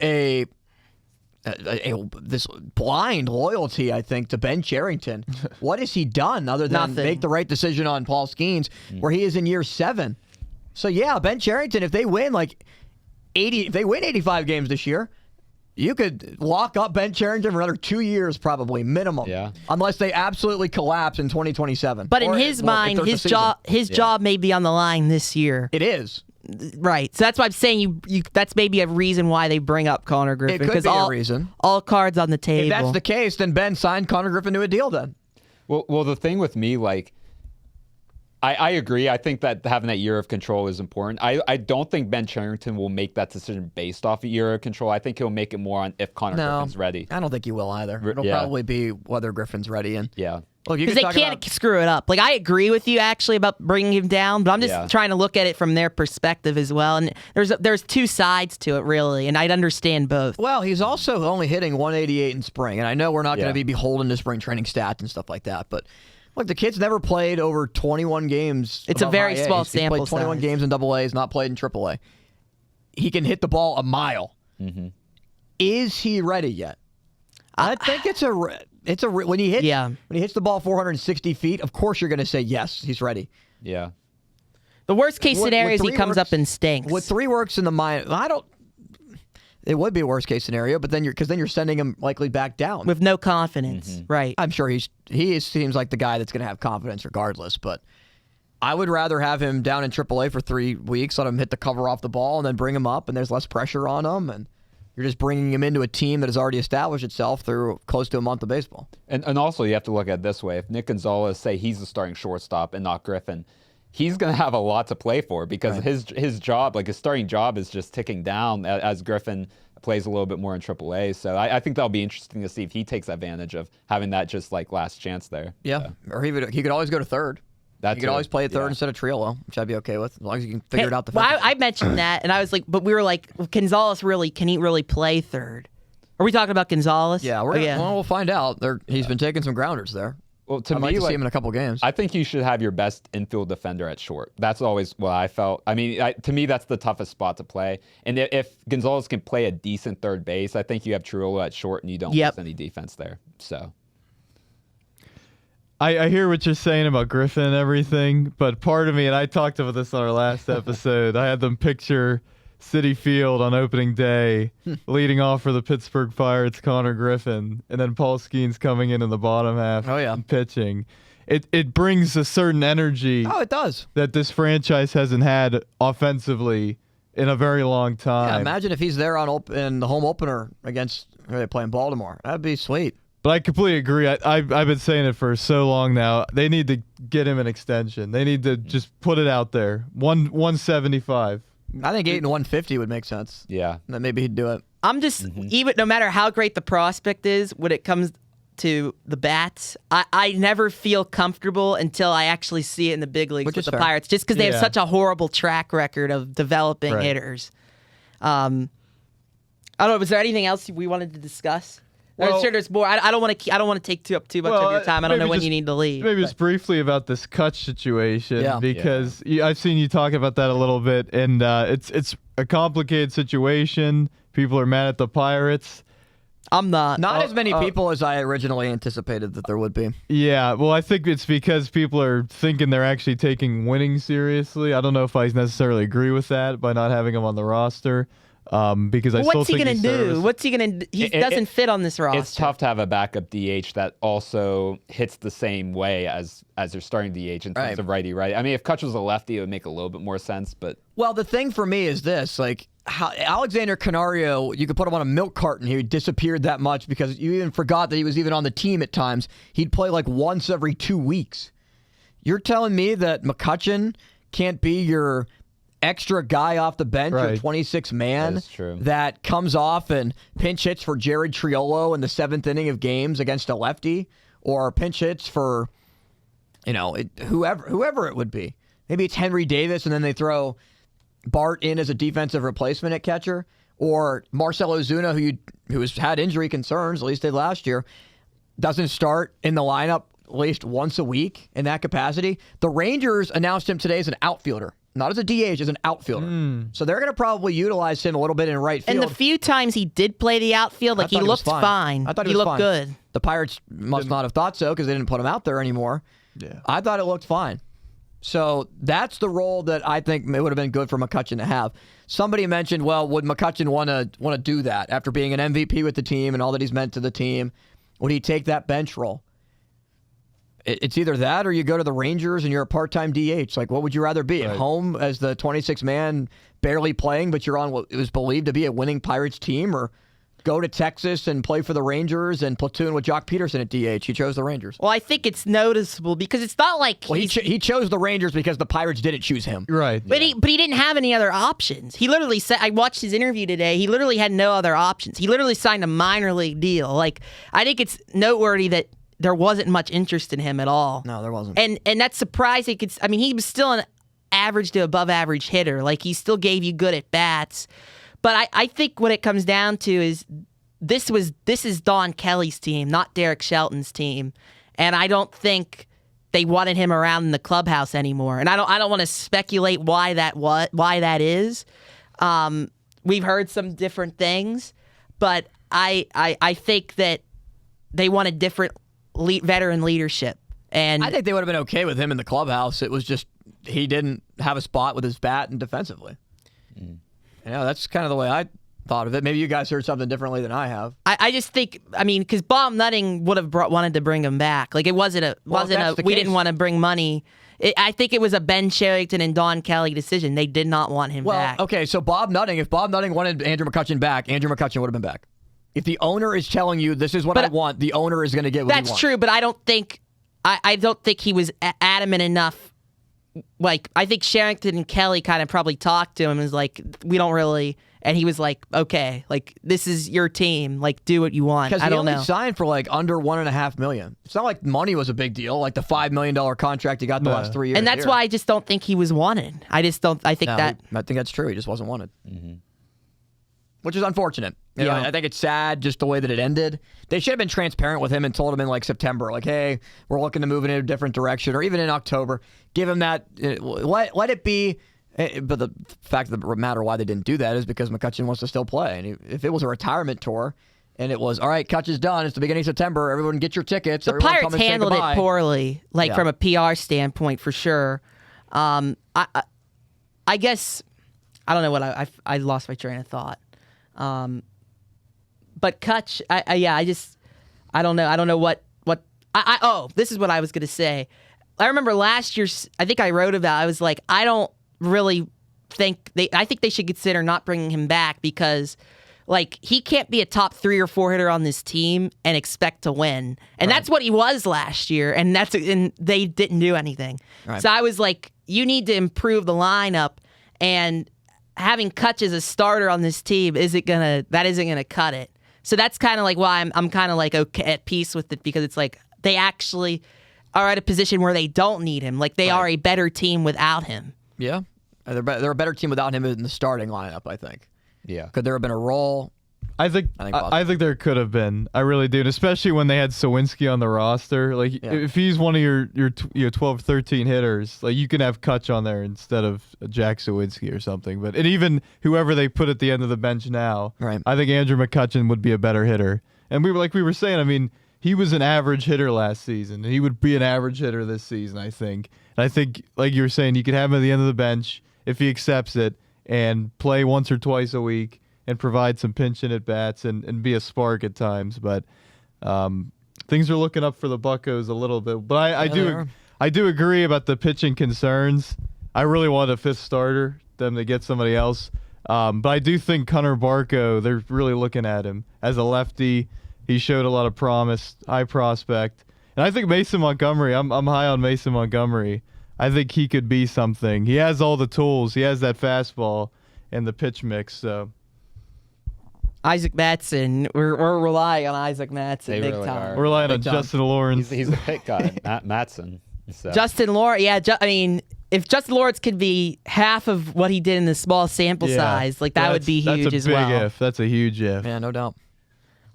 this blind loyalty, I think, to Ben Sherrington. What has he done other than make the right decision on Paul Skeens, where he is in year 7? So yeah, Ben Sherrington, if they win if they win 85 games this year, you could lock up Ben Sherrington for another 2 years, probably minimum. Yeah. Unless they absolutely collapse in 2027. But in his mind, his job may be on the line this year. It is. Right. So that's why I'm saying you that's maybe a reason why they bring up Connor Griffin. It could be a reason. All cards on the table. If that's the case, then Ben signed Connor Griffin to a deal then. Well, the thing with me, like, I agree. I think that having that year of control is important. I don't think Ben Sherrington will make that decision based off a year of control. I think he'll make it more on if Connor Griffin's ready. I don't think he will either. It'll probably be whether Griffin's ready. And because they can't screw it up. Like, I agree with you actually about bringing him down, but I'm just trying to look at it from their perspective as well. And there's 2 sides to it really, and I'd understand both. Well, he's also only hitting 188 in spring, and I know we're not going to be beholden to spring training stats and stuff like that, but. Look, the kid's never played over 21 games. It's a very small sample size. He's played 21 games in AA. He's not played in AAA. He can hit the ball a mile. Mm-hmm. Is he ready yet? I think when he hits the ball 460 feet. Of course, you're going to say yes, he's ready. Yeah. The worst case scenario is he comes up and stinks. With 3 works in the mind, it would be a worst case scenario, but then you're sending him likely back down with no confidence, right? I'm sure he seems like the guy that's going to have confidence regardless. But I would rather have him down in AAA for 3 weeks, let him hit the cover off the ball, and then bring him up, and there's less pressure on him, and you're just bringing him into a team that has already established itself through close to a month of baseball. And also you have to look at it this way: if Nick Gonzalez, say he's the starting shortstop and not Griffin, he's going to have a lot to play for because his job, like his starting job, is just ticking down as Griffin plays a little bit more in AAA. So I think that'll be interesting to see if he takes advantage of having that just like last chance there. Yeah, or he could always go to third. He could always play at third instead of Triolo, which I'd be okay with, as long as you can figure it out. I mentioned that, and I was like, but we were like, Gonzalez can he really play third? Are we talking about Gonzalez? Yeah, well, we'll find out. He's been taking some grounders there. Well, I'd like to see him in a couple games. I think you should have your best infield defender at short. That's always what I felt. I mean, to me, that's the toughest spot to play. And if Gonzalez can play a decent third base, I think you have Triolo at short and you don't lose any defense there. So I hear what you're saying about Griffin and everything, but part of me, and I talked about this on our last episode, I had them picture Citi Field on opening day, leading off for the Pittsburgh Pirates, Connor Griffin, and then Paul Skeens coming in the bottom half and pitching. It brings a certain energy. Oh, it does. That this franchise hasn't had offensively in a very long time. Yeah, imagine if he's there in the home opener against they play in Baltimore. That'd be sweet. But I completely agree. I've been saying it for so long now. They need to get him an extension. They need to just put it out there. 175. I think 8 and 150 would make sense. Yeah. Then maybe he'd do it. I'm just, even no matter how great the prospect is, when it comes to the bats, I never feel comfortable until I actually see it in the big leagues with the Pirates, just because they have such a horrible track record of developing hitters. I don't know. Was there anything else we wanted to discuss? Well, I'm sure there's more. I don't want to take up too much of your time. I don't know when you need to leave. Maybe just briefly about this Kutch situation, because I've seen you talk about that a little bit, and it's a complicated situation. People are mad at the Pirates. I'm not. Not as many people as I originally anticipated that there would be. Yeah, well, I think it's because people are thinking they're actually taking winning seriously. I don't know if I necessarily agree with that by not having him on the roster. Because I still think what's he gonna do? What's he gonna do? He doesn't fit on this roster. It's tough to have a backup DH that also hits the same way as their starting DH in terms of righty. I mean, if Kutch was a lefty, it would make a little bit more sense. But well, the thing for me is this: like how Alexander Canario, you could put him on a milk carton. He disappeared that much because you even forgot that he was even on the team at times. He'd play like once every 2 weeks. You're telling me that McCutchen can't be your extra guy off the bench, or 26 man that comes off and pinch hits for Jared Triolo in the 7th inning of games against a lefty, or pinch hits for, whoever it would be. Maybe it's Henry Davis, and then they throw Bart in as a defensive replacement at catcher, or Marcell Ozuna, who has had injury concerns, at least did last year, doesn't start in the lineup at least once a week in that capacity. The Rangers announced him today as an outfielder. Not as a DH, as an outfielder. So they're going to probably utilize him a little bit in right field. And the few times he did play the outfield, he looked fine. I thought he was looked fine. good. The Pirates must not have thought so because they didn't put him out there anymore. Yeah. I thought it looked fine. So that's the role that I think it would have been good for McCutchen to have. Somebody mentioned, well, would McCutchen want to do that after being an MVP with the team and all that he's meant to the team? Would he take that bench role? It's either that or you go to the Rangers and you're a part-time DH. Like, what would you rather be? At home as the 26-man barely playing, but you're on what was believed to be a winning Pirates team, or go to Texas and play for the Rangers and platoon with Jock Peterson at DH? He chose the Rangers. Well, I think it's noticeable because it's not like he chose the Rangers because the Pirates didn't choose him. Right. But he didn't have any other options. He literally said, I watched his interview today, he literally had no other options. He literally signed a minor league deal. Like, I think it's noteworthy that there wasn't much interest in him at all. No, there wasn't. And that's surprising. He was still an average to above average hitter. Like, he still gave you good at bats. But I think what it comes down to is this is Don Kelly's team, not Derek Shelton's team. And I don't think they wanted him around in the clubhouse anymore. And I don't want to speculate why that is. We've heard some different things, but I think that they wanted different veteran leadership. And I think they would have been okay with him in the clubhouse. It was just he didn't have a spot with his bat and defensively. That's kind of the way I thought of it. Maybe you guys heard something differently than I have. I just think, because Bob Nutting would have wanted to bring him back. Like, it wasn't we didn't want to bring money. I think it was a Ben Sherrington and Don Kelly decision. They did not want him back. Okay, so if Bob Nutting wanted Andrew McCutchen back, Andrew McCutchen would have been back. If the owner is telling you this is what I want, the owner is going to get what he wants. That's true, but I don't think he was adamant enough. Like, I think Sherrington and Kelly kind of probably talked to him and was like, we don't really, and he was like, okay, like, this is your team, like, do what you want. I don't know. Because he only signed for like under $1.5 million. It's not like money was a big deal, like the $5 million contract he got the last 3 years. And that's why I just don't think he was wanted. I think that's true. He just wasn't wanted. Which is unfortunate. I think it's sad just the way that it ended. They should have been transparent with him and told him in like September, like, hey, we're looking to move in a different direction, or even in October. Give him that. Let it be. But the fact of the matter why they didn't do that is because McCutchen wants to still play. And if it was a retirement tour and it was, all right, Kutch is done, it's the beginning of September, everyone get your tickets. The Pirates handled it poorly, from a PR standpoint, for sure. I guess, I don't know what I lost my train of thought. But Kutch, I don't know. I don't know what. This is what I was going to say. I remember last year, I think I wrote about, I was like, I don't really think I think they should consider not bringing him back because, like, he can't be a top 3 or 4 hitter on this team and expect to win. And that's what he was last year. And they didn't do anything. Right. So I was like, you need to improve the lineup, and having Kutch as a starter on this team isn't gonna cut it. So that's kind of like why I'm kind of like okay at peace with it, because it's like they actually are at a position where they don't need him. Like, they are a better team without him. Yeah, they're a better team without him in the starting lineup, I think. Yeah. Could there have been a role? I think there could have been. I really do, and especially when they had Sawinski on the roster. Like, if he's one of your 12, 13 hitters, like, you can have Kutch on there instead of Jack Sawinski or something. And even whoever they put at the end of the bench now, I think Andrew McCutchen would be a better hitter. And we were saying, I mean, he was an average hitter last season. He would be an average hitter this season, I think. And I think, like you were saying, you could have him at the end of the bench if he accepts it and play once or twice a week and provide some pinch in at bats and be a spark at times. But things are looking up for the Buccos a little bit. But I do agree about the pitching concerns. I really want a fifth starter, them to get somebody else. But I do think Connor Barco, they're really looking at him as a lefty. He showed a lot of promise, high prospect. And I think Mason Montgomery, I'm high on Mason Montgomery. I think he could be something. He has all the tools. He has that fastball and the pitch mix. So Isaac Mattson, we're relying on Isaac Mattson big really time. we're relying on Justin Lawrence. He's a pit guy, Mattson. So. Justin Lawrence, yeah. I mean, if Justin Lawrence could be half of what he did in the small sample size, like that would be huge as well. That's a big if. That's a huge if. Yeah, no doubt.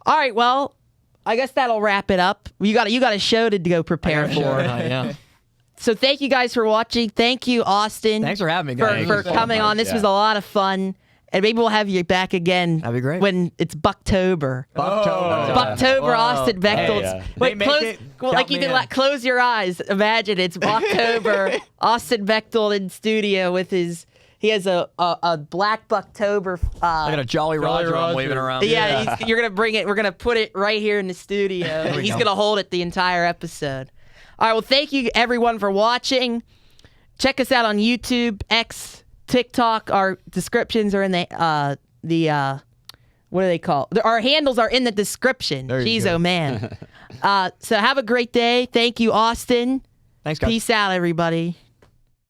All right, well, I guess that'll wrap it up. You got a show to go prepare for. Yeah. So thank you guys for watching. Thank you, Austin. Thanks for having me, guys. For coming on. This was a lot of fun. And maybe we'll have you back again. That'd be great. When it's Bucktober. Bucktober, Austin Bechtold. Wait, close your eyes. Imagine it's Bucktober, Austin Bechtold in studio with he has a black Bucktober. I got a Jolly Roger I'm waving around. Yeah, you're going to bring it. We're going to put it right here in the studio. He's going to hold it the entire episode. All right, well, thank you, everyone, for watching. Check us out on YouTube, X, TikTok. Our descriptions are in the what do they call? Our handles are in the description. Jeez, oh man. So have a great day. Thank you, Austin. Thanks, guys. Peace out, everybody.